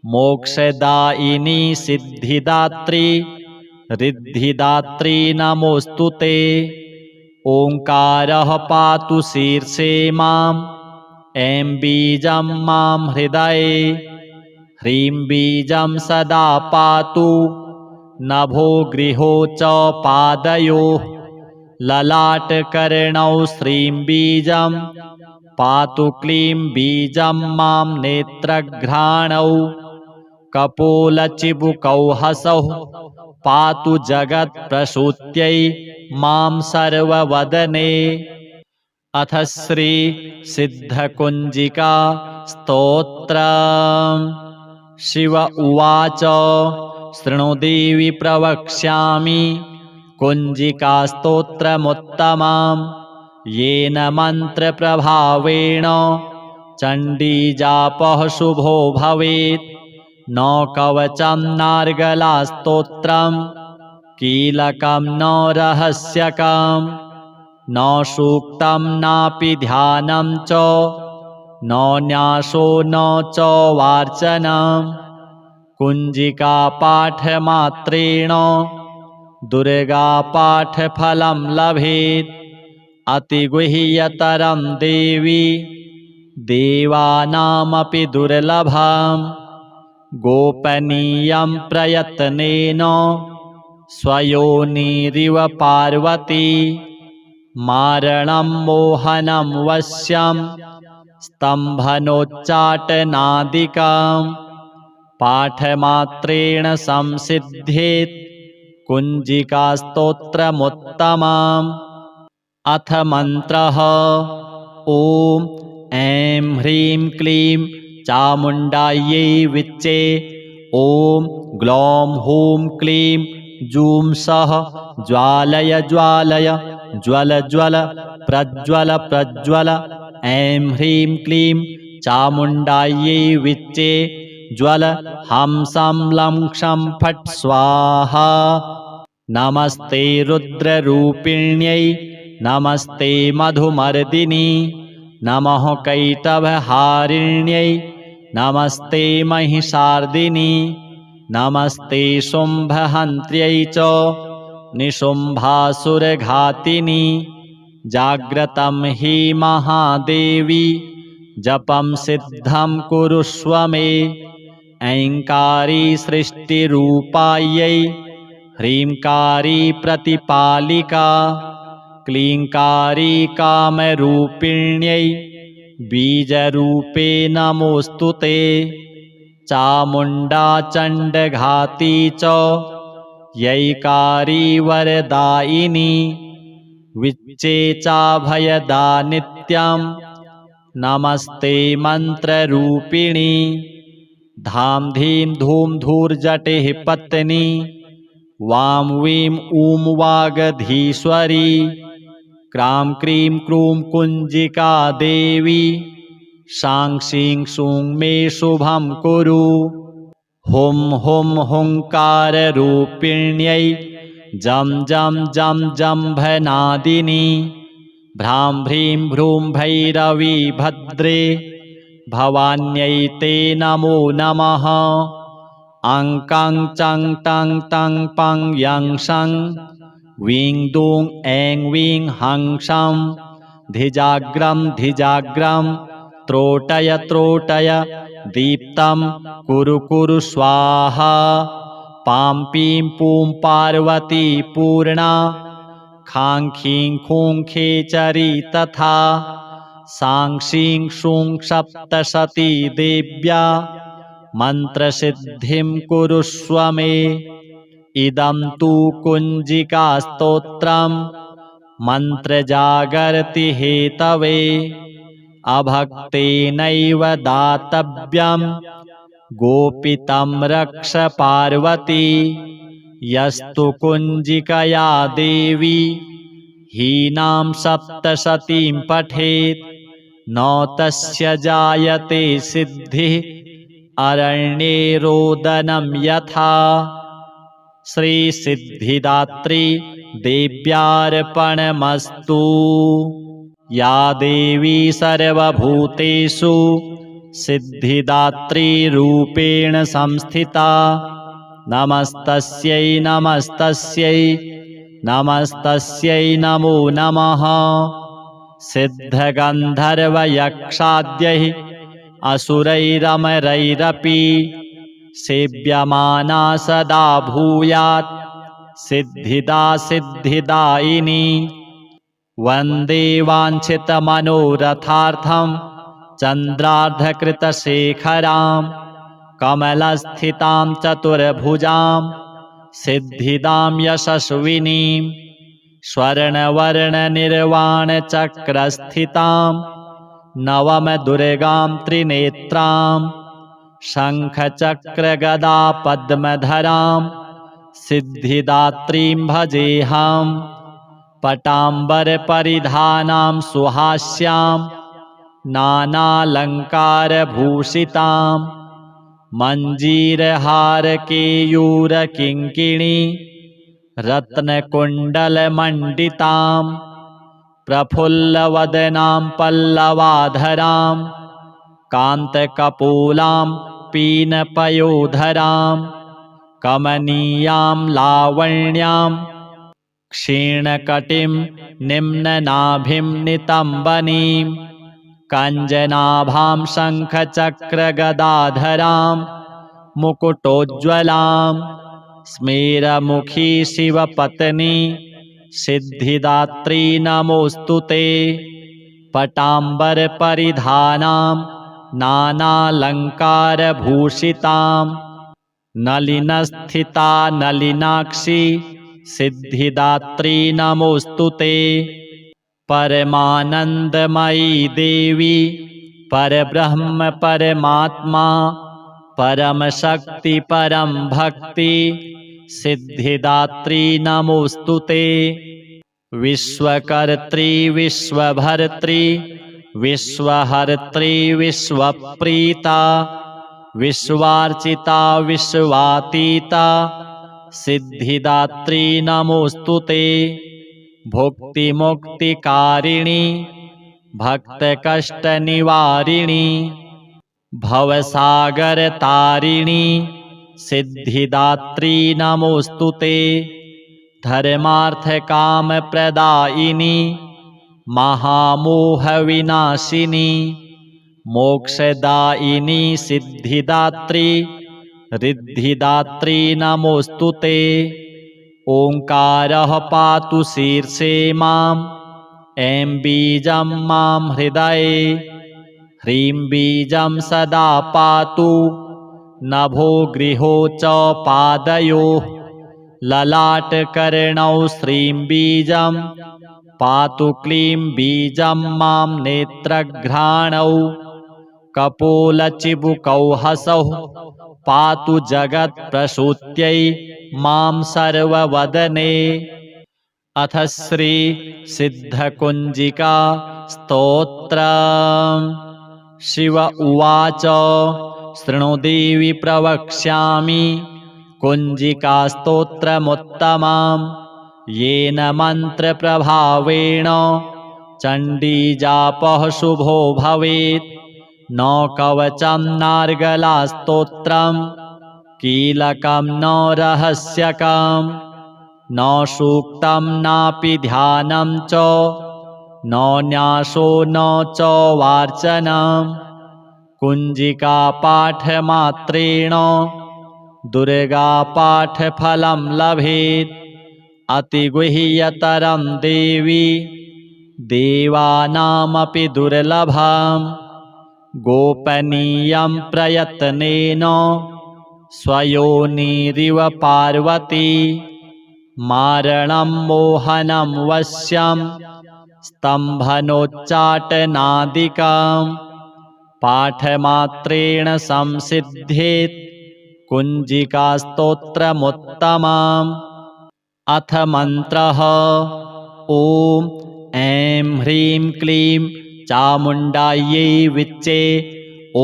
मोक्षदायिनी सिद्धिदात्री रिद्धिदात्री नमोऽस्तु ते। ओंकारः पातु शीर्षे मां ऐं बीजं मां हृदये ह्रीं बीजं सदा पातु नभो गृहो च पादयोः ललाटकर्णौ श्रीं बीजं पातु क्लीं बीजं मां नेत्रघ्राणौ कपोलचिबुकौ हसौ पातु जगत्प्रसूत्यै मां सर्ववदने। अथ श्री सिद्धकुञ्जिका स्तोत्रम्। शिव उवाच शृणु देवी प्रवक्ष्यामि कुञ्जिकास्तोत्रमुत्तमं येन मन्त्रप्रभावेण चण्डीजापः शुभो भवेत्। न कवचं नार्गलास्तोत्रं कीलकं न रहस्यकं न सूक्तं नापि ध्यानं च न न्यासो न च वार्चनं। कुञ्जिकापाठमात्रेण दुर्गापाठफलं लभेत्। अतिगुह्यतरं देवी देवानामपि दुर्लभं। गोपनीयं प्रयत्नेन स्वयोनिरिव पार्वती मारणं मोहनं वश्यं स्तम्भनोच्चाटनादिकं पाठमात्रेण संसिद्ध्येत् कुञ्जिकास्तोत्रमुत्तमम्। अथ मन्त्रः ॐ ऐं ह्रीं क्लीं चामुण्डायै विच्चे ॐ ग्लौं हूं क्लीं जूं सः ज्वालय ज्वालय ज्वल ज्वल प्रज्वल प्रज्वल। ऐं ह्रीं क्लीं चामुण्डायै विच्चे ज्वल हंसं लं क्षं फट् स्वाहा। नमस्ते रुद्ररूपिण्यै नमस्ते मधुमर्दिनी नमः कैटभहारिण्यै नमस्ते महिषार्दिनी नमस्ते शुम्भहन्त्र्यै च निशुम्भासुरघातिनी। जाग्रतं हि महादेवी जपं सिद्धं कुरुष्व मे। ऐङ्कारी सृष्टिरूपायै ह्रीङ्कारी प्रतिपालिका क्लीङ्कारी कामरूपिण्यै बीजरूपे नमोऽस्तु ते। चामुण्डा चण्डघाती च यैकारी वरदायिनी विच्चे चाभयदा नित्यं नमस्ते मन्त्ररूपिणी। धाम धीं धूम धूर्जटिः पत्नी वां वीं ऊं वागधीश्वरी क्रां क्रीं क्रूं कुञ्जिका देवी शां शीं शूं मे शुभं कुरु। हुं हुं हुंकाररूपिण्यै जं जं जं जम्भनादिनी। भ्रां भ्रीं भ्रूं भैरवी भद्रे भवान्यै ते नमो नमः। अं कं चं टं तं पं यं शं वीं दूं ऐं वीं हं शं धिजाग्रं धिजाग्रं त्रोटय त्रोटय दीप्तं कुरु कुरु स्वाहा। पां पीं पूं पार्वती पूर्णा खां खीं खूं खेचरी तथा। सां शीं शूं सप्तशती देव्या मन्त्रसिद्धिं कुरुष्व मे। इदं तु कुञ्जिकास्तोत्रम् मन्त्रजागर्ति हेतवे। अभक्तेनैव दातव्यं गोपितं रक्ष पार्वती। यस्तु कुञ्जिकया देवी हीनां सप्तशतीं पठेत् न तस्य जायते सिद्धिः अरण्ये रोदनं यथा। श्रीसिद्धिदात्री देव्यार्पणमस्तु। या देवी सर्वभूतेषु सिद्धिदात्रीरूपेण संस्थिता नमस्तस्यै नमस्तस्यै नमस्तस्यै नमो नमः। सिद्धगन्धर्वयक्षाद्यैः असुरैरमरैरपि सेव्यमाना सदा भूयात् सिद्धिदा सिद्धिदायिनी। वन्दे वाञ्छितमनोरथार्थं चन्द्रार्धकृतशेखरां कमलस्थितां चतुर्भुजां सिद्धिदां यशस्विनीं। स्वर्णवर्णनिर्वाणचक्रस्थितां नवमदुर्गां त्रिनेत्रां शङ्खचक्रगदापद्मधरां सिद्धिदात्रीं भजेऽहं। पटाम्बरपरिधानां सुहास्यां नानालङ्कारभूषितां मञ्जीरहारकेयूरकिङ्किणी रत्नकुण्डलमण्डितां प्रफुल्लवदनां पल्लवाधरां कान्तकपोलां पीनपयोधरां कमनीयां लावण्यां क्षीणकटिं निम्ननाभिं नितम्बनीं कञ्जनाभां शङ्खचक्रगदाधरां मुकुटोज्ज्वलां स्मेरमुखी शिवपत्नी सिद्धिदात्री नमोऽस्तु ते। पटाम्बरपरिधानां नानालङ्कारभूषितां नलिनस्थिता नलिनाक्षी सिद्धिदात्री नमोऽस्तु ते। परमानन्दमयी देवी परब्रह्म परमात्मा परमशक्ति परम भक्ति सिद्धिदात्री नमोऽस्तु ते। विश्वकर्त्री विश्वभर्त्री विश्वहर्त्री विश्वप्रीता विश्वार्चिता विश्वातीता सिद्धिदात्री नमोऽस्तु ते। भुक्तिमुक्तिकारिणी भक्तकष्टनिवारिणी भवसागरतारिणी सिद्धिदात्री नमोऽस्तु ते। धर्मार्थकामप्रदायिनी महामोहविनाशिनी मोक्षदायिनी सिद्धिदात्री रिद्धिदात्री नमोऽस्तु ते। ओंकारः पातु शीर्षे मां ऐं बीजं मां हृदये ह्रीं बीजं सदा पातु नभो गृहो च पादयोः ललाटकर्णौ श्रीं बीजं पातु क्लीं बीजं मां नेत्रघ्राणौ कपोलचिबुकौ हसौ पातु जगत्प्रसूत्यै मां सर्ववदने। अथ श्री सिद्धकुञ्जिका स्तोत्रम्। शिव उवाच शृणु देवि प्रवक्ष्यामि कुञ्जिकास्तोत्रमुत्तमां येन मन्त्रप्रभावेण चण्डीजापः शुभो भवेत्। न कवचं नार्गलास्तोत्रं कीलकं न रहस्यकं न सूक्तं नापि ध्यानं च न न्यासो न च वार्चनं। कुञ्जिकापाठमात्रेण दुर्गापाठफलं लभेत्। अतिगुह्यतरं देवी देवानामपि दुर्लभम्। गोपनीयं प्रयत्नेन स्वयोनिरिव पार्वती। मारणं मोहनं वश्यं स्तम्भनोच्चाटनादिकं पाठमात्रेण संसिद्ध्येत् कुञ्जिकास्तोत्रमुत्तमम्। अथ मन्त्रः ॐ ऐं ह्रीं क्लीं चामुण्डायै विच्चे। ॐ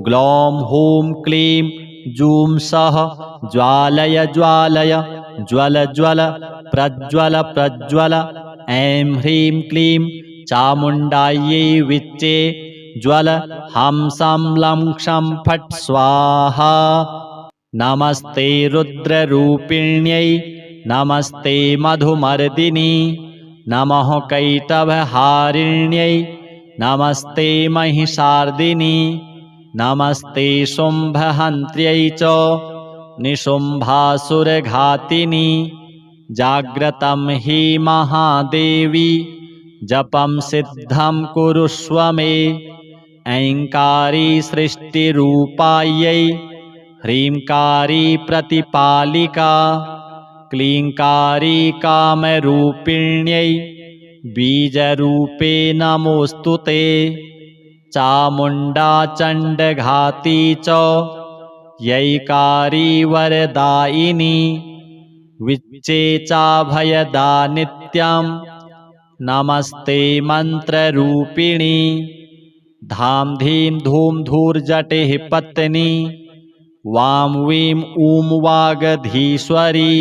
ग्लौं हूं क्लीं जूं सः ज्वालय ज्वालय ज्वल ज्वल प्रज्वल प्रज्वल। ऐं ह्रीं क्लीं चामुण्डायै विच्चे ज्वल हंसं लं क्षं फट् स्वाहा। नमस्ते रुद्ररूपिण्यै नमस्ते मधुमर्दिनी नमः कैटभहारिण्यै नमस्ते महिषार्दिनी नमस्ते शुम्भहन्त्र्यै च निशुम्भासुरघातिनी। जाग्रतं हि महादेवी जपं सिद्धं कुरुष्व मे। ऐङ्कारी सृष्टिरूपायै ह्रीङ्कारी प्रतिपालिका क्लीङ्कारी कामरूपिण्यै बीजरूपे नमोऽस्तु ते। चामुण्डा चण्डघाती च यैकारी वरदायिनी विच्चे चाभयदा नित्यं नमस्ते मन्त्ररूपिणी। धां धीं धूं धूर्जटिः पत्नी वां वीं ऊं वागधीश्वरी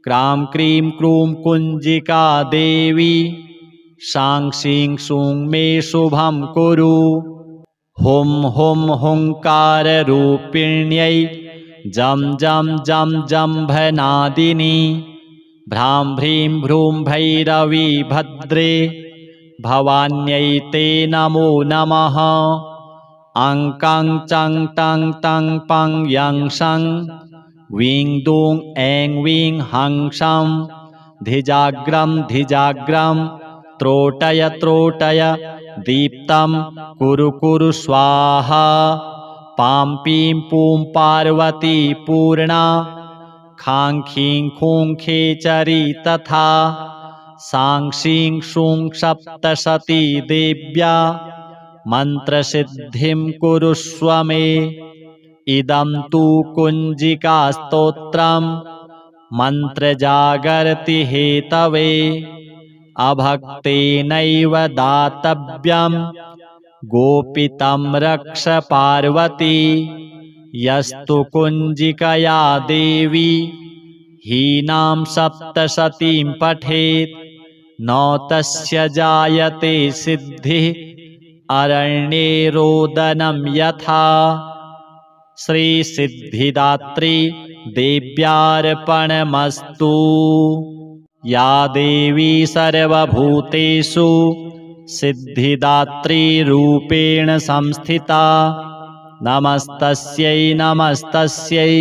क्रां क्रीं क्रूं कुञ्जिका देवी शां शीं शूं मे शुभं कुरु। हुं हुं हुङ्काररूपिण्यै जं जं जं जम्भनादिनी भ्रां भ्रीं भ्रूं भैरवी भद्रे भवान्यै ते नमो नमः। अं कं चं टं तं पं यं शं वीं दूं ऐं वीं हं शं धिजाग्रं धिजाग्रं त्रोटय त्रोटय दीप्तं कुरु कुरु स्वाहा। पां पीं पूं पार्वती पूर्णा खां खीं खूं खेचरी तथा सां शीं शूं सप्तशती देव्या मन्त्रसिद्धिं कुरुष्व मे। इदं तु कुञ्जिकास्तोत्रं मन्त्रजागर्ति हेतवे अभक्तेनैव दातव्यं गोपितं रक्ष पार्वती। यस्तु कुञ्जिकया देवी हीनां सप्तशतीं पठेत् न तस्य जायते सिद्धिः अरण्ये रोदनं यथा। श्रीसिद्धिदात्री देव्यार्पणमस्तु। या देवी सर्वभूतेषु सिद्धिदात्रीरूपेण संस्थिता नमस्तस्यै नमस्तस्यै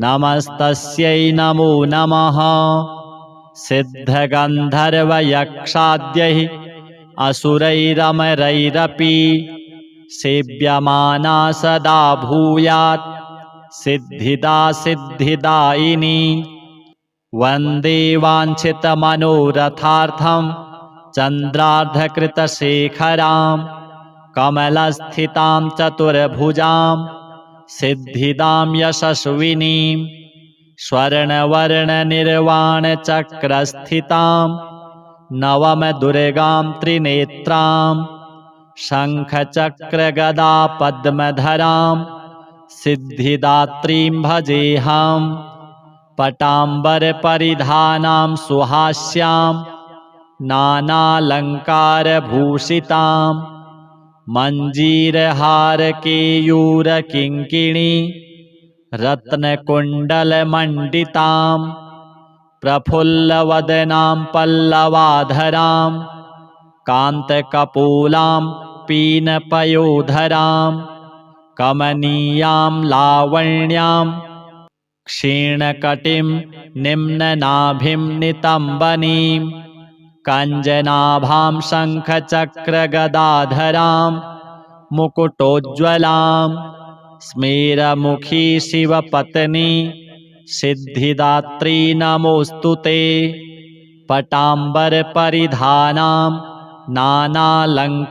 नमस्तस्यै नमो नमः। सिद्धगन्धर्वयक्षाद्यैः असुरैरमरैरपि सेव्यमाना सदा भूयात् सिद्धिदा सिद्धिदायिनी। वन्दे वाञ्छितमनोरथार्थं चन्द्रार्धकृतशेखरां कमलस्थितां चतुर्भुजां सिद्धिदां यशस्विनीं स्वर्णवर्णनिर्वाणचक्रस्थितां नवमदुर्गां त्रिनेत्रां शङ्खचक्रगदा पद्मधरां सिद्धिदात्रीं भजेऽहम् पटाम्बरपरिधानां सुहास्यां नानालङ्कारभूषितां मञ्जीरहारकेयूरकिङ्किणी रत्नकुण्डलमण्डितां प्रफुल्लवदनां पल्लवाधरां कान्तकपोलां पीनपयोधरां कमनीयां लावण्यां क्षीणकटिं निम्ननाभिं नितम्बनीं कञ्जनाभां शङ्खचक्रगदाधरां मुकुटोज्ज्वलां स्मेरमुखी शिवपत्नी सिद्धिदात्री नमोऽस्तु ते पटाम्बरपरिधानां नानालङ्कारभूषितां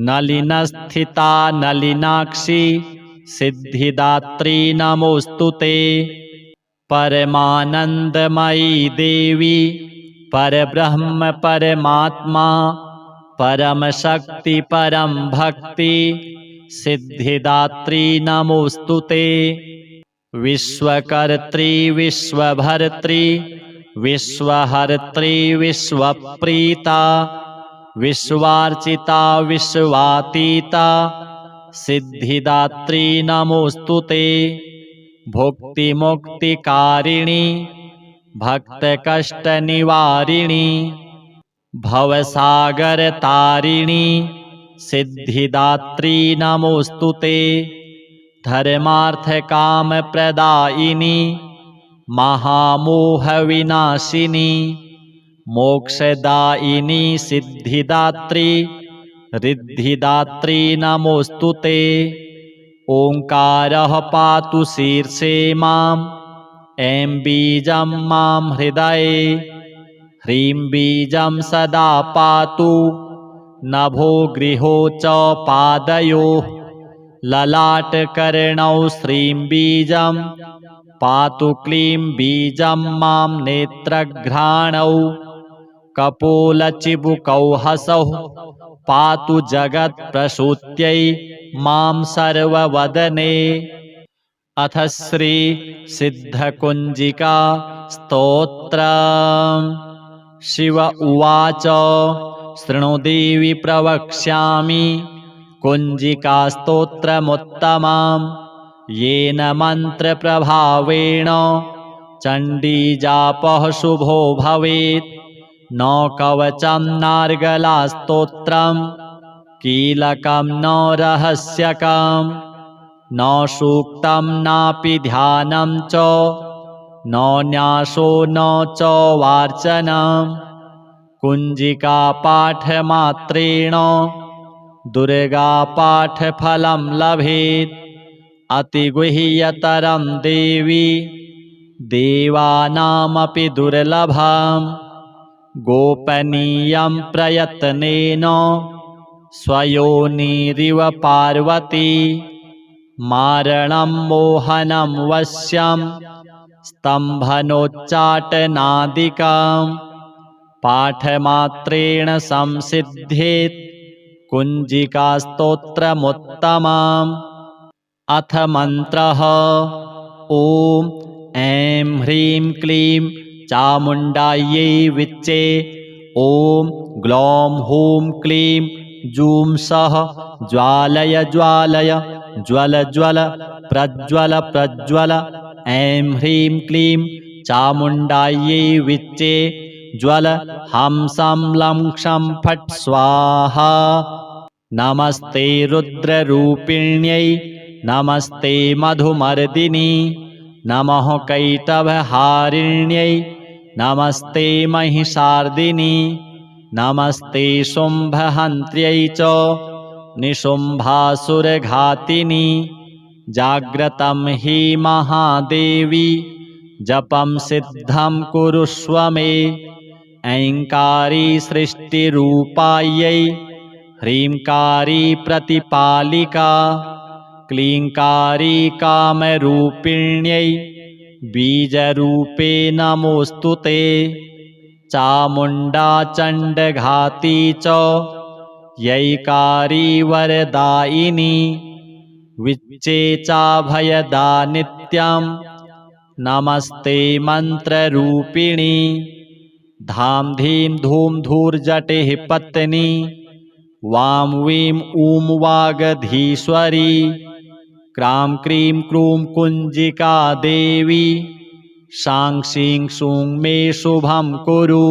नलिनस्थिता नलिनाक्षी सिद्धिदात्री नमोऽस्तु ते परमानन्दमयी देवी परब्रह्म परमात्मा परमशक्ति परं भक्ति सिद्धिदात्री नमोऽस्तु ते विश्वकर्त्री विश्वभर्त्री विश्वहर्त्री विश्वप्रीता विश्वार्चिता विश्वातीता सिद्धिदात्री नमोऽस्तु ते भुक्तिमुक्तिकारिणी भक्तकष्टनिवारिणी भवसागरतारिणी सिद्धिदात्री नमोऽस्तु ते धर्मार्थकामप्रदायिनी महामोहविनाशिनी मोक्षदायिनी सिद्धिदात्री रिद्धिदात्री नमोऽस्तु ते ओंकारः पातु शीर्षे माम् ऐं बीजं मां हृदये ह्रीं बीजं सदा पातु नभो गृहो च पादयोः ललाटकर्णौ श्रीं बीजं पातु क्लीं बीजं मां नेत्रघ्राणौ कपोलचिबुकौ हसौ पातु जगत्प्रसूत्यै मां सर्ववदने। अथ श्री सिद्धकुञ्जिका स्तोत्रम्। शिव उवाच शृणु देवि प्रवक्ष्यामि कुञ्जिकास्तोत्रमुत्तमं येन मन्त्रप्रभावेण चण्डीजापः शुभो भवेत्। न कवचं नार्गलास्तोत्रं कीलकं न रहस्यकं न सूक्तं नापि ध्यानं च न न्यासो न च वार्चनं। कुञ्जिकापाठमात्रेण दुर्गापाठफलं लभेत्। अतिगुह्यतरं देवी देवानामपि दुर्लभम्। गोपनीयं प्रयत्नेन स्वयोनिरिव पार्वती। मारणं मोहनं वश्यं स्तम्भनोच्चाटनादिकं पाठमात्रेण संसिद्धेत् कुञ्जिकास्तोत्रमुत्तमम्। अथ मन्त्रः ॐ ऐं ह्रीं क्लीं चामुण्डायै विच्चे। ॐ ग्लौं हूं क्लीं जूं सः ज्वालय ज्वालय ज्वल ज्वल प्रज्वल प्रज्वल। ऐं ह्रीं क्लीं चामुण्डायै विच्चे ज्वल हंसं लं क्षं फट् स्वाहा। नमस्ते रुद्ररूपिण्यै नमस्ते मधुमर्दिनी नमः कैटभहारिण्यै नमस्ते महिषार्दिनी नमस्ते शुम्भहन्त्र्यै च निशुम्भासुरघातिनी। जाग्रतं हि महादेवी जपं सिद्धं कुरुष्व मे। ऐङ्कारी सृष्टिरूपायै ह्रीङ्कारी प्रतिपालिका क्लीङ्कारी कामरूपिण्यै बीजरूपे नमोऽस्तु ते। चामुण्डा चण्डघाती च यैकारी वरदायिनी विच्चेचाभयदा नित्यं नमस्ते मन्त्ररूपिणी धाम धीम धूम धूर्जटिः पत्नी वां वीं ऊं वागधीश्वरी क्रां क्रीं क्रूं कुञ्जिका देवी शां शीं शूं मे शुभं कुरु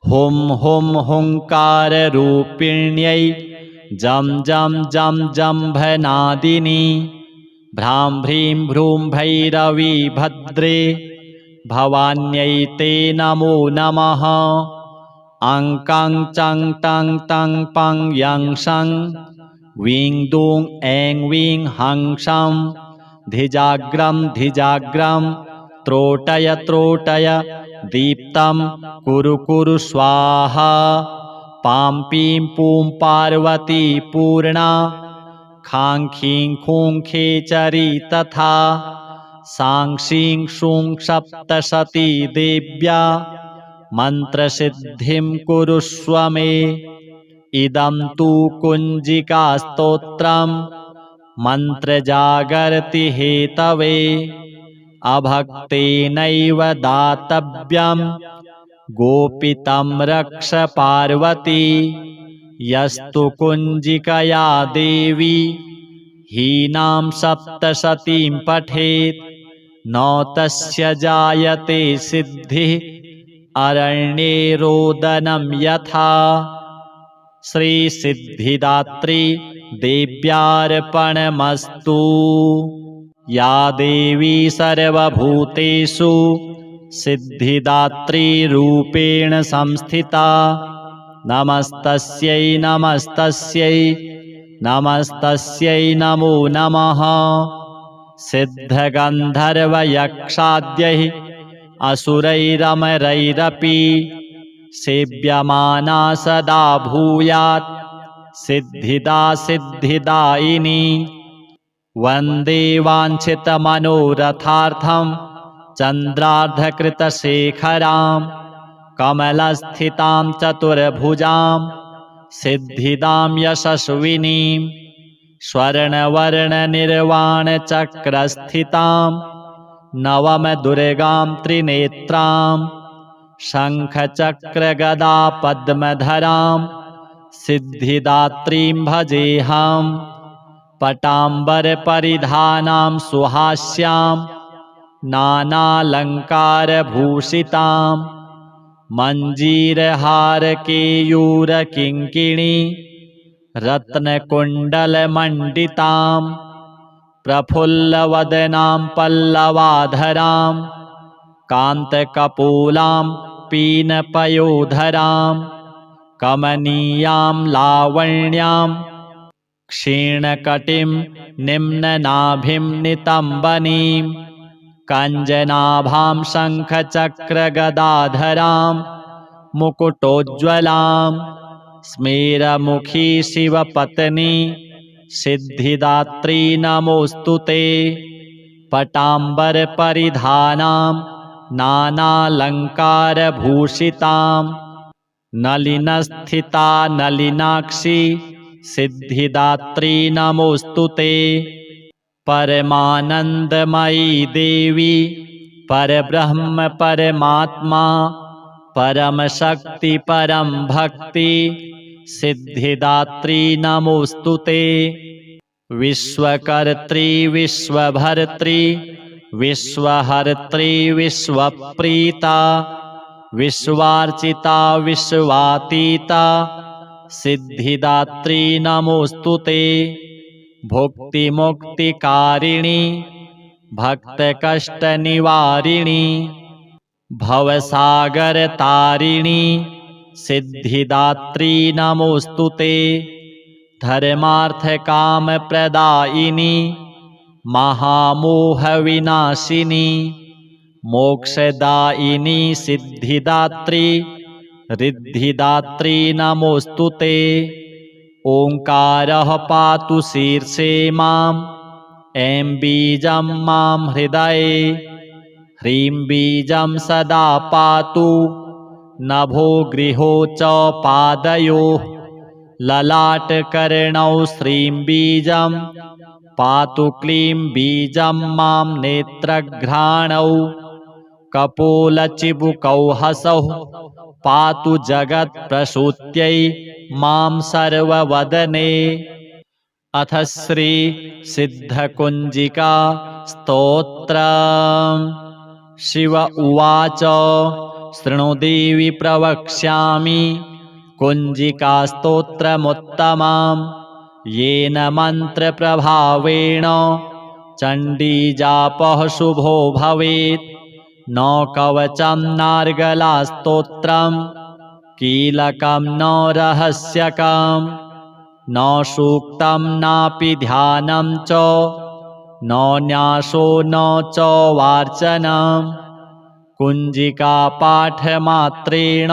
हुं हुं हुङ्काररूपिण्यै जं जं जं जम्भनादिनी भ्रां भ्रीं भ्रूं भैरवी भद्रे भवान्यै ते नमो नमः अं कं चं टं तं पं यं शं वीं दूं ऐं वीं हं शं धिजाग्रं धिजाग्रं त्रोटय त्रोटय दीप्तं कुरु कुरु स्वाहा पां पीं पूं पार्वती पूर्णा खां खीं खूं खेचरी तथा सां शीं शूं सप्तशती देव्या मन्त्रसिद्धिं कुरुष्व मे इदं तु कुञ्जिकास्तोत्रं मन्त्रजागर्ति हेतवे अभक्तेनैव दातव्यं गोपितं रक्ष पार्वती यस्तु कुञ्जिकया देवी हीनां सप्तशतीं पठेत् न तस्य जायते सिद्धिः अरण्ये रोदनं यथा श्रीसिद्धिदात्री देव्यार्पणमस्तु या देवी सर्वभूतेषु सिद्धिदात्रीरूपेण संस्थिता नमस्तस्यै नमस्तस्यै नमस्तस्यै नमो नमः सिद्धगन्धर्वयक्षाद्यैः असुरैरमरैरपि सेव्यमाना सदा भूयात् सिद्धिदा सिद्धिदायिनी वन्दे वाञ्छितमनोरथार्थं चन्द्रार्धकृतशेखरां कमलस्थितां चतुर्भुजां सिद्धिदां यशस्विनीं स्वर्णवर्णनिर्वाणचक्रस्थितां नवमदुर्गां त्रिनेत्रां शङ्खचक्रगदा पद्मधरां सिद्धिदात्रीं भजेऽहं पटाम्बरपरिधानां सुहास्यां नानालङ्कारभूषितां मञ्जीरहारकेयूरकिङ्किणी रत्नकुण्डलमण्डितां प्रफुल्लवदनां पल्लवाधरां कान्तकपोलां पीनपयोधरां कमनीयां लावण्यां क्षीणकटिं निम्ननाभिं नितम्बनीं कञ्जनाभां शङ्खचक्रगदाधरां मुकुटोज्ज्वलां स्मेरमुखी शिवपत्नी सिद्धिदात्री नमोऽस्तु ते पटाम्बरपरिधानां नानालङ्कारभूषितां नलिनस्थिता नलिनाक्षी सिद्धिदात्री नमोऽस्तु ते परमानन्दमयी देवी परब्रह्म परमात्मा परमशक्ति परं भक्ति सिद्धिदात्री नमोऽस्तु ते विश्वकर्त्री विश्वभर्त्री विश्वहर्त्री विश्वप्रीता विश्वार्चिता विश्वातीता सिद्धिदात्री नमोऽस्तु ते भुक्तिमुक्तिकारिणी भक्तकष्टनिवारिणी भवसागरतारिणी सिद्धिदात्री नमोऽस्तु ते धर्मार्थकामप्रदायिनी महामोहविनाशिनी मोक्षदायिनी सिद्धिदात्री रिद्धिदात्री नमोऽस्तु ते ओंकारः पातु शीर्षे माम् ऐं बीजं मां हृदये ह्रीं बीजं सदा पातु नभो गृहो च पादयोः ललाटकर्णौ श्रीं बीजं पातु क्लीं बीजं मां नेत्रघ्राणौ कपोलचिबुकौ हसौ पातु जगत्प्रसूत्यै मां सर्ववदने। अथ श्री सिद्धकुञ्जिका स्तोत्रम्। शिव उवाच शृणु देवि प्रवक्ष्यामि कुञ्जिकास्तोत्रमुत्तमं येन मन्त्रप्रभावेण चण्डीजापः शुभो भवेत्। न कवचं नार्गलास्तोत्रं कीलकं न रहस्यकं न सूक्तं नापि ध्यानं च न न्यासो न च वार्चनं। कुञ्जिकापाठमात्रेण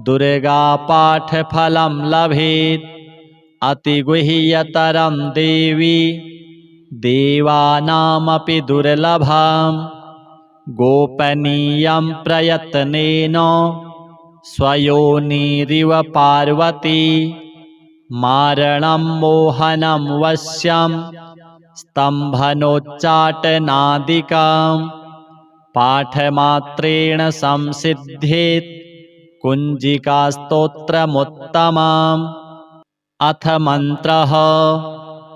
दुर्गापाठफलं लभेत्। अतिगुह्यतरं देवी देवानामपि दुर्लभम्। गोपनीयं प्रयत्नेन स्वयोनिरिव पार्वती। मारणं मोहनं वश्यं स्तम्भनोच्चाटनादिकं पाठमात्रेण संसिद्ध्येत् कुञ्जिकास्तोत्रमुत्तमम्। अथ मन्त्रः।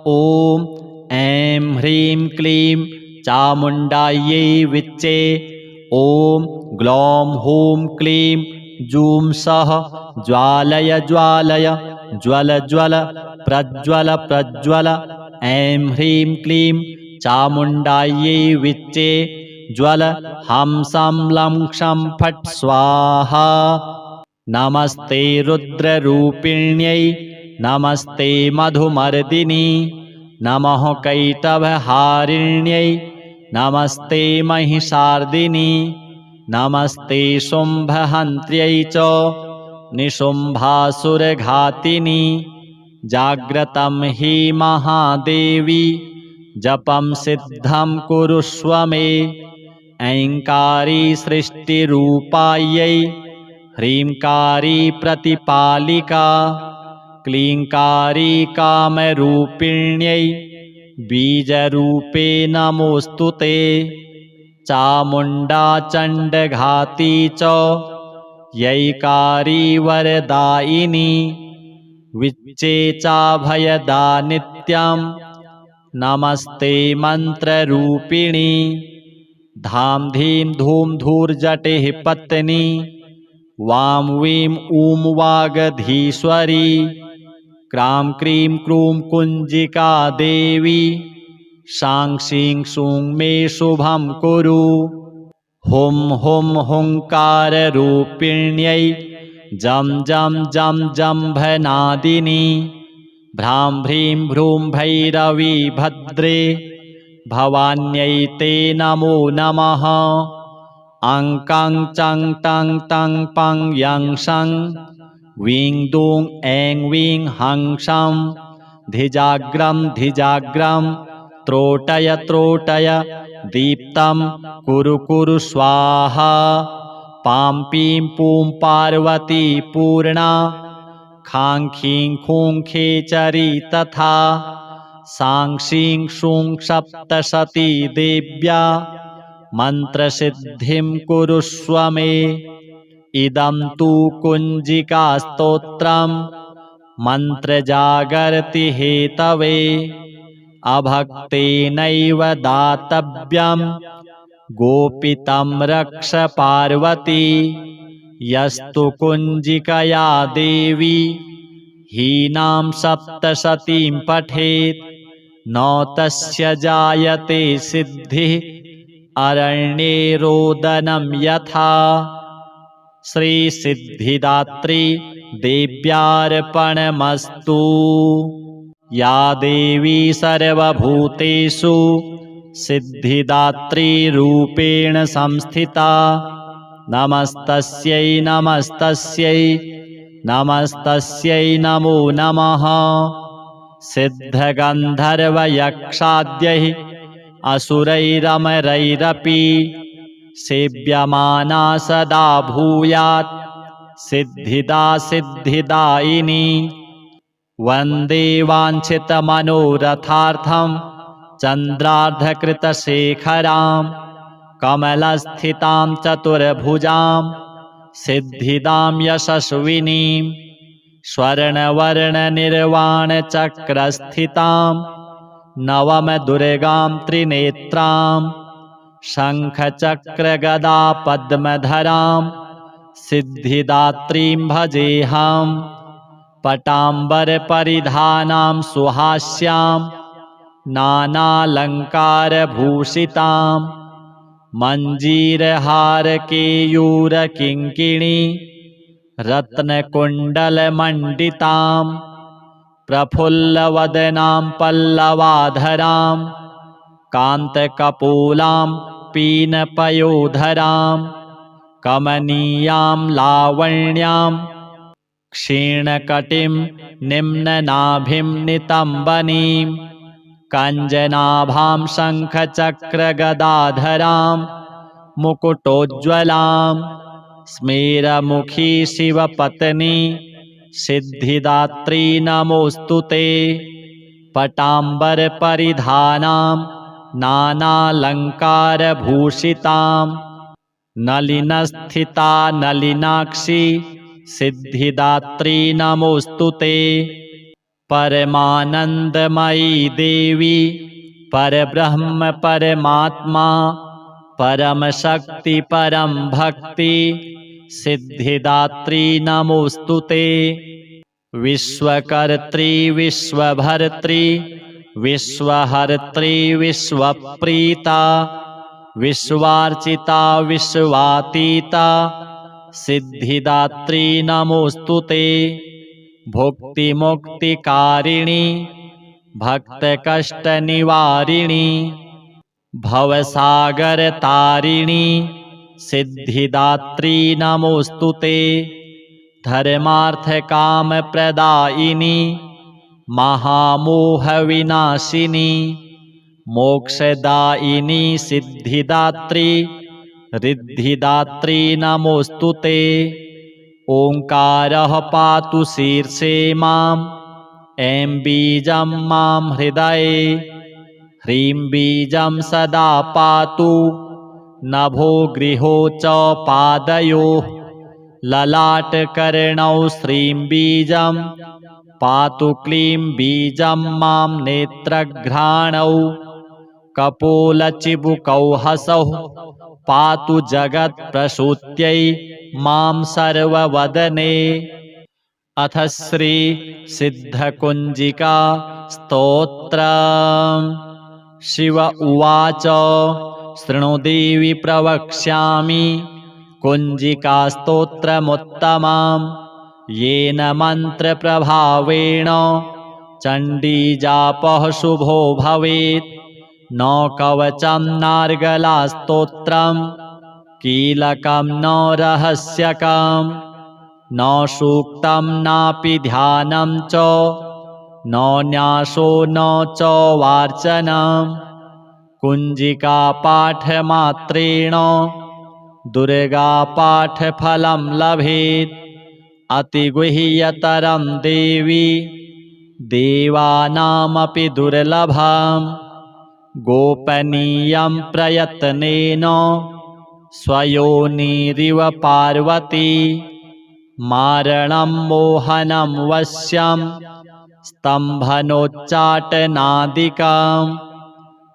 ॐ ऐं ह्रीं क्लीं चामुण्डायै विच्चे। ॐ ग्लौं हूं क्लीं जूं सः ज्वालय ज्वालय ज्वल ज्वल प्रज्वल प्रज्वल। ऐं ह्रीं क्लीं चामुण्डायै विच्चे ज्वल हंसं लं क्षं फट् स्वाहा। नमस्ते रुद्ररूपिण्यै नमस्ते मधुमर्दिनी नमः कैटभहारिण्यै नमस्ते महिषार्दिनी नमस्ते शुम्भहन्त्र्यै च निशुम्भासुरघातिनी। जाग्रतं हि महादेवी जपं सिद्धं कुरुष्व मे। ऐङ्कारी सृष्टिरूपायै ह्रीङ्कारी प्रतिपालिका क्लीङ्कारी कामरूपिण्यै बीजरूपे नमोऽस्तु ते। चामुण्डा चण्डघाती च यैकारी वरदायिनी विच्चे चाभयदा नित्यं नमस्ते मन्त्ररूपिणी। धां धीं धूं धूर्जटिः पत्नी वां वीं ऊं वागधीश्वरी क्रां क्रीं क्रूं कुञ्जिका देवी शां शीं शूं मे शुभं कुरु। हुं हुं हुङ्काररूपिण्यै जं जं जं जम्भनादिनी भ्रां भ्रीं भ्रूं भैरवी भद्रे भवान्यै ते नमो नमः। अं कं चं टं तं पं यं शं वीं दूं ऐं वीं हं शं धिजाग्रं धिजाग्रं त्रोटय त्रोटय दीप्तं कुरु कुरु स्वाहा। पां पीं पूं पार्वती पूर्णा खां खीं खूं खेचरी तथा सां शीं शूं सप्तशती देव्या मन्त्रसिद्धिं कुरुष्व मे। इदं तु कुञ्जिकास्तोत्रं मन्त्रजागर्ति हेतवे अभक्तेनैव दातव्यं गोपितं रक्ष पार्वती। यस्तु कुञ्जिकया देवी हीनां सप्तशतीं पठेत् न तस्य जायते सिद्धिः अरण्ये रोदनं यथा। श्रीसिद्धिदात्री देव्यार्पणमस्तु। या देवी सर्वभूतेषु सिद्धिदात्रीरूपेण संस्थिता नमस्तस्यै नमस्तस्यै नमस्तस्यै नमो नमः। सिद्धगन्धर्वयक्षाद्यैः असुरैरमरैरपि सेव्यमाना सदा भूयात् सिद्धिदा सिद्धिदायिनी। वन्दे वाञ्छितमनोरथार्थं चन्द्रार्धकृतशेखरां कमलस्थितां चतुर्भुजां सिद्धिदां यशस्विनीं। स्वर्णवर्णनिर्वाणचक्रस्थितां नवमदुर्गां त्रिनेत्रां शङ्खचक्रगदा पद्मधरां सिद्धिदात्रीं भजेऽहं। पटाम्बरपरिधानां सुहास्यां नानालङ्कारभूषितां मञ्जीरहारकेयूरकिङ्किणी रत्नकुण्डलमण्डितां प्रफुल्लवदनां पल्लवाधरां कान्तकपोलां पीनपयोधरां कमनीयां लावण्यां क्षीणकटिं निम्ननाभिं नितम्बनीं कञ्जनाभां शङ्खचक्रगदाधरां मुकुटोज्ज्वलां स्मेरमुखी शिवपत्नी सिद्धिदात्री नमोऽस्तु ते। पटाम्बरपरिधानां नानालङ्कारभूषितां नलिनस्थिता नलिनाक्षी सिद्धिदात्री नमोऽस्तु ते। परमानन्दमयी देवी परब्रह्म परमात्मा परमशक्ति परम भक्ति सिद्धिदात्री नमोऽस्तु ते। विश्वकर्त्री विश्वभर्त्री विश्वहर्त्री विश्वप्रीता विश्वार्चिता विश्वातीता सिद्धिदात्री नमोऽस्तु ते। भुक्तिमुक्तिकारिणी भक्तकष्टनिवारिणी भवसागरतारिणी सिद्धिदात्री नमोऽस्तु ते। धर्मार्थकामप्रदायिनी महामोहविनाशिनी मोक्षदायिनी सिद्धिदात्री रिद्धिदात्री नमोऽस्तु ते। ओंकारः पातु शीर्षे मां ऐं बीजं मां हृदये ह्रीं बीजं सदा पातु नभो गृहो च पादयोः ललाटकर्णौ श्रीं बीजं पातु क्लीं बीजं मां नेत्रघ्राणौ कपोलचिबुकौ हसौ पातु जगत्प्रसूत्यै मां सर्ववदने। अथ श्री सिद्धकुञ्जिका स्तोत्रम्। शिव उवाच शृणु देवि प्रवक्ष्यामि कुञ्जिकास्तोत्रमुत्तमं येन मन्त्रप्रभावेण चण्डीजापः शुभो भवेत्। न कवचं नार्गलास्तोत्रं कीलकं न रहस्यकं न सूक्तं नापि ध्यानं च न न्यासो न च वार्चनं। कुञ्जिकापाठमात्रेण दुर्गापाठफलं लभेत्। अतिगुह्यतरं देवी देवानामपि दुर्लभम्। गोपनीयं प्रयत्नेन स्वयोनिरिव पार्वती मारणं मोहनं वश्यं स्तम्भनोच्चाटनादिकं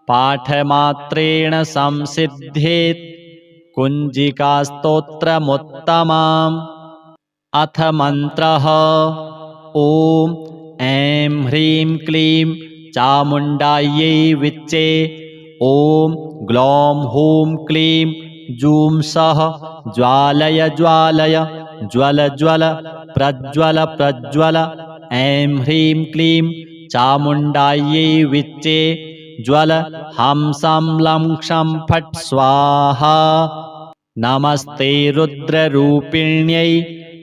पाठमात्रेण संसिद्धेत् कुञ्जिकास्तोत्रमुत्तमम्। अथ मन्त्रः ॐ ऐं ह्रीं क्लीं चामुण्डायै विच्चे ॐ ग्लौं हूं क्लीं जूं सः ज्वालय ज्वालय ज्वल ज्वल प्रज्वल प्रज्वल। ऐं ह्रीं क्लीं चामुण्डायै विच्चे ज्वल हंसं लं क्षं फट् स्वाहा। नमस्ते रुद्ररूपिण्यै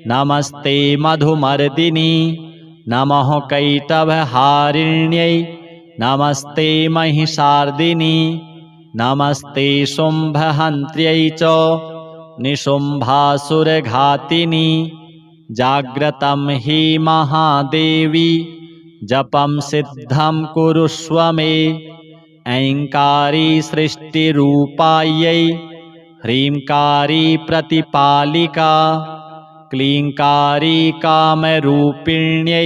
नमस्ते मधुमर्दिनी नमः कैटभहारिण्यै नमस्ते महिषार्दिनी नमस्ते शुम्भहन्त्र्यै च निशुम्भासुरघातिनि जाग्रतं हि महादेवी जपं सिद्धं कुरुष्व मे ऐङ्कारी सृष्टिरूपायै ह्रीङ्कारी प्रतिपालिका क्लीङ्कारी कामरूपिण्यै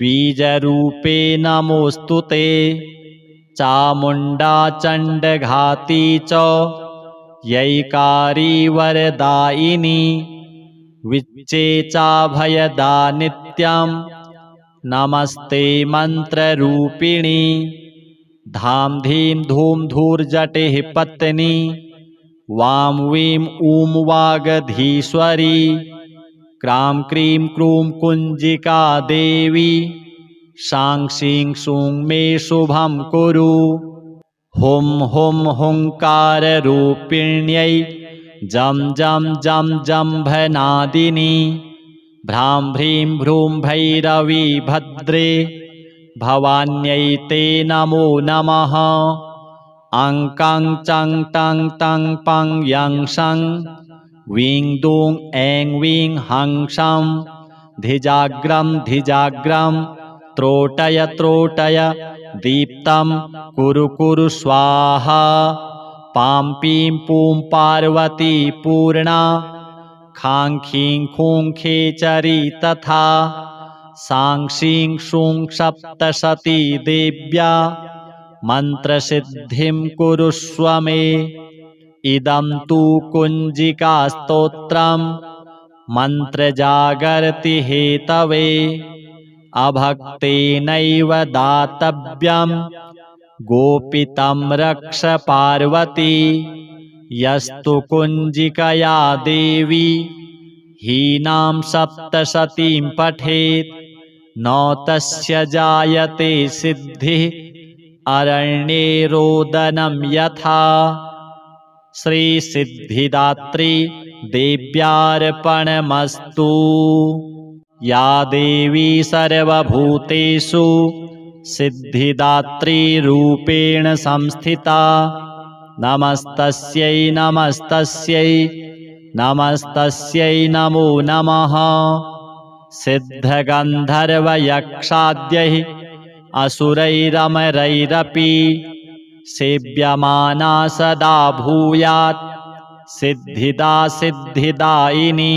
बीजरूपे नमोऽस्तु ते चामुण्डा चण्डघाती च यैकारी वरदायिनी विच्चेचाभयदा नित्यं नमस्ते मन्त्ररूपिणी धाम धीम धूम धूर्जटिः पत्नी वां वीं ऊं वागधीश्वरी क्रां क्रीं क्रूं कुञ्जिका देवी शां शीं शूं मे शुभं कुरु हुं हुं हुङ्काररूपिण्यै जं जं जं जम्भनादिनी भ्रां भ्रीं भ्रूं भैरवी भद्रे भवान्यै ते नमो नमः अं कं चं टं तं पं यं शं वीं दूं ऐं वीं हं शं धिजाग्रं धिजाग्रं त्रोटय त्रोटय दीप्तं कुरु कुरु स्वाहा पां पीं पूं पार्वती पूर्णा खां खीं खूं खेचरी तथा सां शीं शूं सप्तशती देव्या मन्त्रसिद्धिं कुरुष्व मे इदं तु कुञ्जिकास्तोत्रं मन्त्रजागर्ति हेतवे अभक्तेनैव दातव्यं गोपितं रक्ष पार्वती यस्तु कुञ्जिकया देवी हीनां सप्तशतीं पठेत् न तस्य जायते सिद्धिः अरण्ये रोदनं यथा श्रीसिद्धिदात्री देव्यार्पणमस्तु या देवी सर्वभूतेषु सिद्धिदात्रीरूपेण संस्थिता नमस्तस्यै नमस्तस्यै नमस्तस्यै नमो नमः सिद्धगन्धर्वयक्षाद्यैः असुरैरमरैरपि सेव्यमाना सदा भूयात् सिद्धिदा सिद्धिदायिनी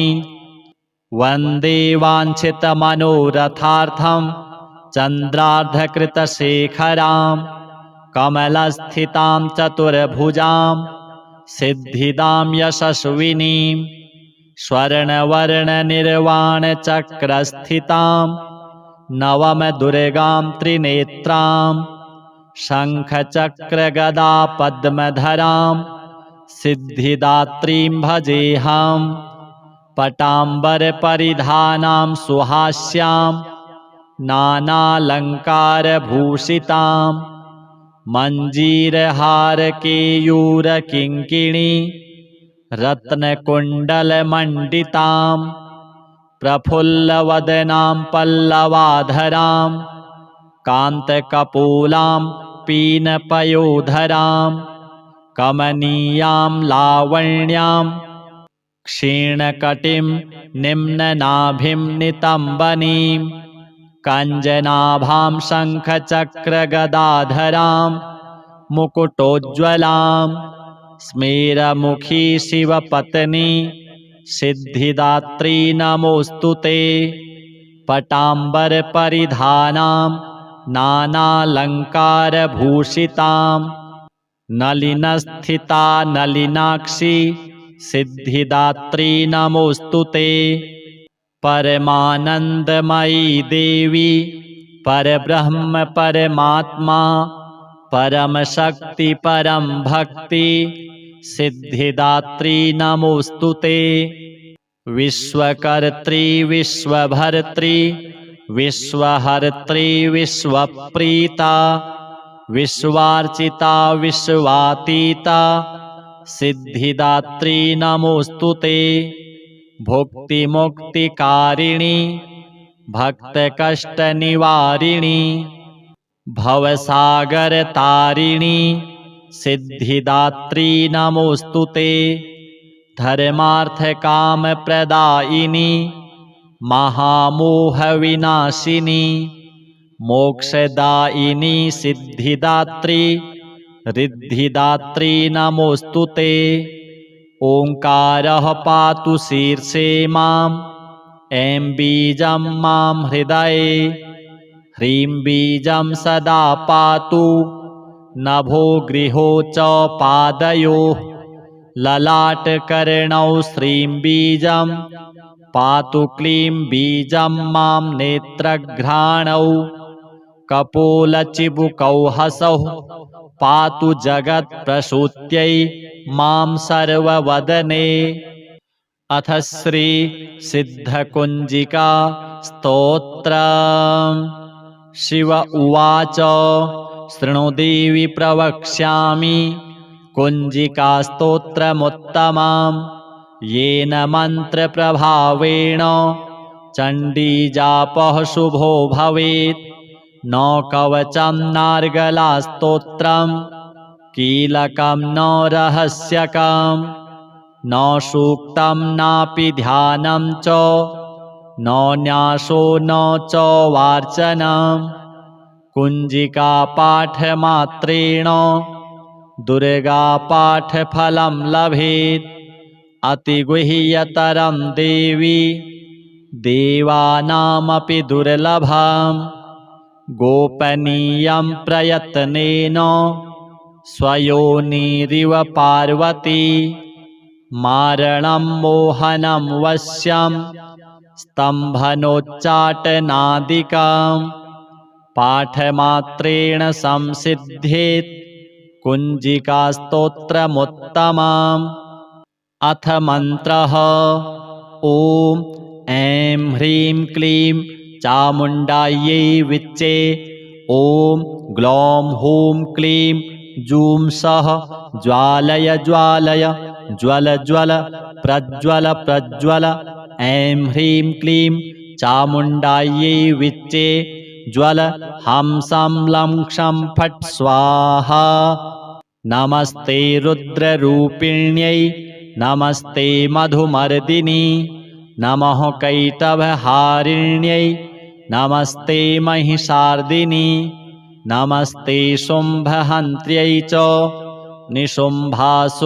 वन्दे वाञ्छितमनोरथार्थं चन्द्रार्धकृतशेखरां कमलस्थितां चतुर्भुजां सिद्धिदां यशस्विनीं स्वर्णवर्णनिर्वाणचक्रस्थितां नवमदुर्गां त्रिनेत्रां शङ्खचक्रगदा पद्मधरां सिद्धिदात्रीं भजेऽहं पटाम्बरपरिधानां सुहास्यां नानालङ्कारभूषितां मञ्जीरहारकेयूरकिङ्किणी रत्नकुण्डलमण्डितां प्रफुल्लवदनां पल्लवाधरां कान्तकपोलां पीनपयोधरां कमनीयां लावण्यां क्षीणकटिं निम्ननाभिं नितम्बनीं कञ्जनाभां शङ्खचक्रगदाधरां मुकुटोज्ज्वलां स्मेरमुखी शिवपत्नी सिद्धिदात्री नमोऽस्तु ते पटाम्बरपरिधानां नानालङ्कारभूषितां नलिनस्थिता नलिनाक्षी सिद्धिदात्री नमोऽस्तु ते परमानन्दमयी देवी परब्रह्म परमात्मा परमशक्ति परं भक्ति सिद्धिदात्री नमोऽस्तु ते विश्वकर्त्री विश्वभर्त्री विश्वहर्त्री विश्वप्रीता विश्वार्चिता विश्वातीता सिद्धिदात्री नमोऽस्तु ते भुक्तिमुक्तिकारिणी भक्तकष्टनिवारिणी भवसागरतारिणी सिद्धिदात्री नमोस्तुते। धर्मार्थकामप्रदायिनी महामोहविनाशिनी मोक्षदायिनी सिद्धिदात्री रिद्धिदात्री नमोस्तुते। ओंकारः पातु शीर्षे माम् ऐं बीजं मां हृदये ह्रीं बीजं सदा पातु नभो गृहो च पादयोः ललाटकर्णौ श्रीं बीजं पातु क्लीं बीजं मां नेत्रघ्राणौ कपोलचिबुकौ हसौ पातु जगत्प्रसूत्यै मां सर्ववदने। अथ श्री सिद्धकुञ्जिका स्तोत्रम्। शिव उवाच शृणु देवि प्रवक्ष्यामि कुञ्जिकास्तोत्रमुत्तमं येन मन्त्रप्रभावेण चण्डीजापः शुभो भवेत्। न कवचं नार्गलास्तोत्रं कीलकं न रहस्यकं न सूक्तं नापि ध्यानं च न न्यासो न च वार्चनं। कुञ्जिकापाठमात्रेण दुर्गापाठफलं लभेत्। अतिगुह्यतरं देवी देवानामपि दुर्लभम्। गोपनीयं प्रयत्नेन स्वयोनिरिव पार्वती। मारणं मोहनं वश्यं स्तम्भनोच्चाटनादिकं पाठमात्रेण संसिद्धेत् कुञ्जिकास्तोत्रमुत्तमम्। अथ मन्त्रः ॐ ऐं ह्रीं क्लीं चामुण्डायै विच्चे। ॐ ग्लौं हूं क्लीं जूं सः ज्वालय ज्वालय ज्वल ज्वल प्रज्वल प्रज्वल। ऐं ह्रीं क्लीं चामुण्डायै विच्चे ज्वल हंसं लं क्षं फट् स्वाहा। नमस्ते रुद्ररूपिण्यै नमस्ते मधुमर्दिनी नमः कैटभहारिण्यै नमस्ते महिषार्दिनी नमस्ते शुम्भहन्त्र्यै च निशुम्भासुरघातिनी।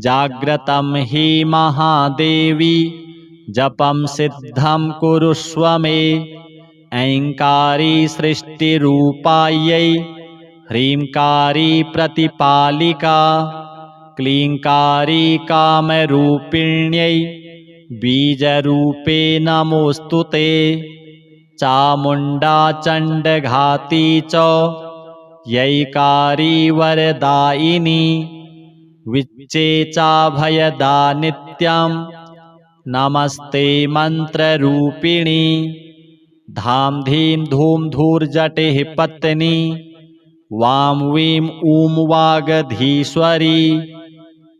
जाग्रतं हि महादेवी जपं सिद्धं कुरुष्व मे। ऐङ्कारी सृष्टिरूपायै ह्रीङ्कारी प्रतिपालिका क्लीङ्कारी कामरूपिण्यै बीजरूपे नमोऽस्तुते। चामुण्डा चण्डघाती च यैकारी वरदायिनी विच्चे चाभयदा नित्यं नमस्ते मन्त्ररूपिणी। धां धीं धूं धूर्जटिः पत्नी वां वीं ऊं वागधीश्वरी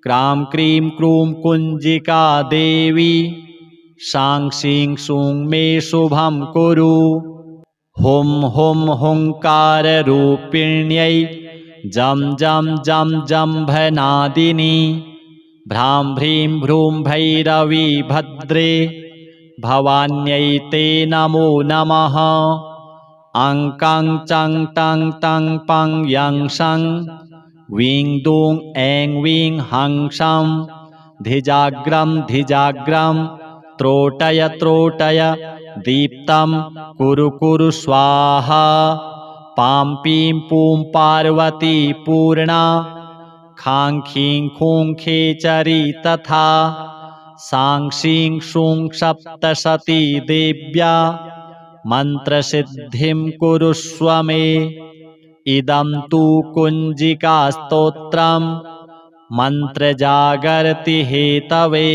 क्रां क्रीं क्रूं कुञ्जिका देवी शां शीं शूं मे शुभं कुरु। हुं हुं हुङ्काररूपिण्यै जं जं जं जम्भनादिनी भ्रां भ्रीं भ्रूं भैरवी भद्रे भवान्यै ते नमो नमः। अं कं चं टं तं पं यं शं वीं दूं ऐं वीं हं शं धिजाग्रं धिजाग्रं त्रोटय त्रोटय दीप्तं कुरु कुरु स्वाहा। पां पीं पूं पार्वती पूर्णा खां खीं खूं खेचरी तथा सां शीं शूं सप्तशती देव्या मन्त्रसिद्धिं कुरुष्व मे। इदं तु कुञ्जिकास्तोत्रं मन्त्रजागर्ति हेतवे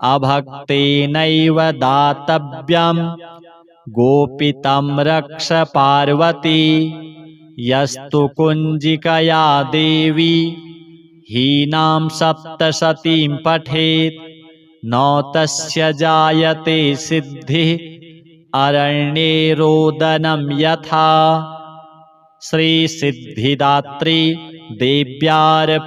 अभक्तेनैव दातव्यं गोपितं रक्ष पार्वती। यस्तु कुञ्जिकया देवी हीनां सप्तशतीं पठेत् न तस्य जायते सिद्धिः अरण्ये रोदनं यथा। श्री सिद्धिदात्री देव्यार्पणमस्तु।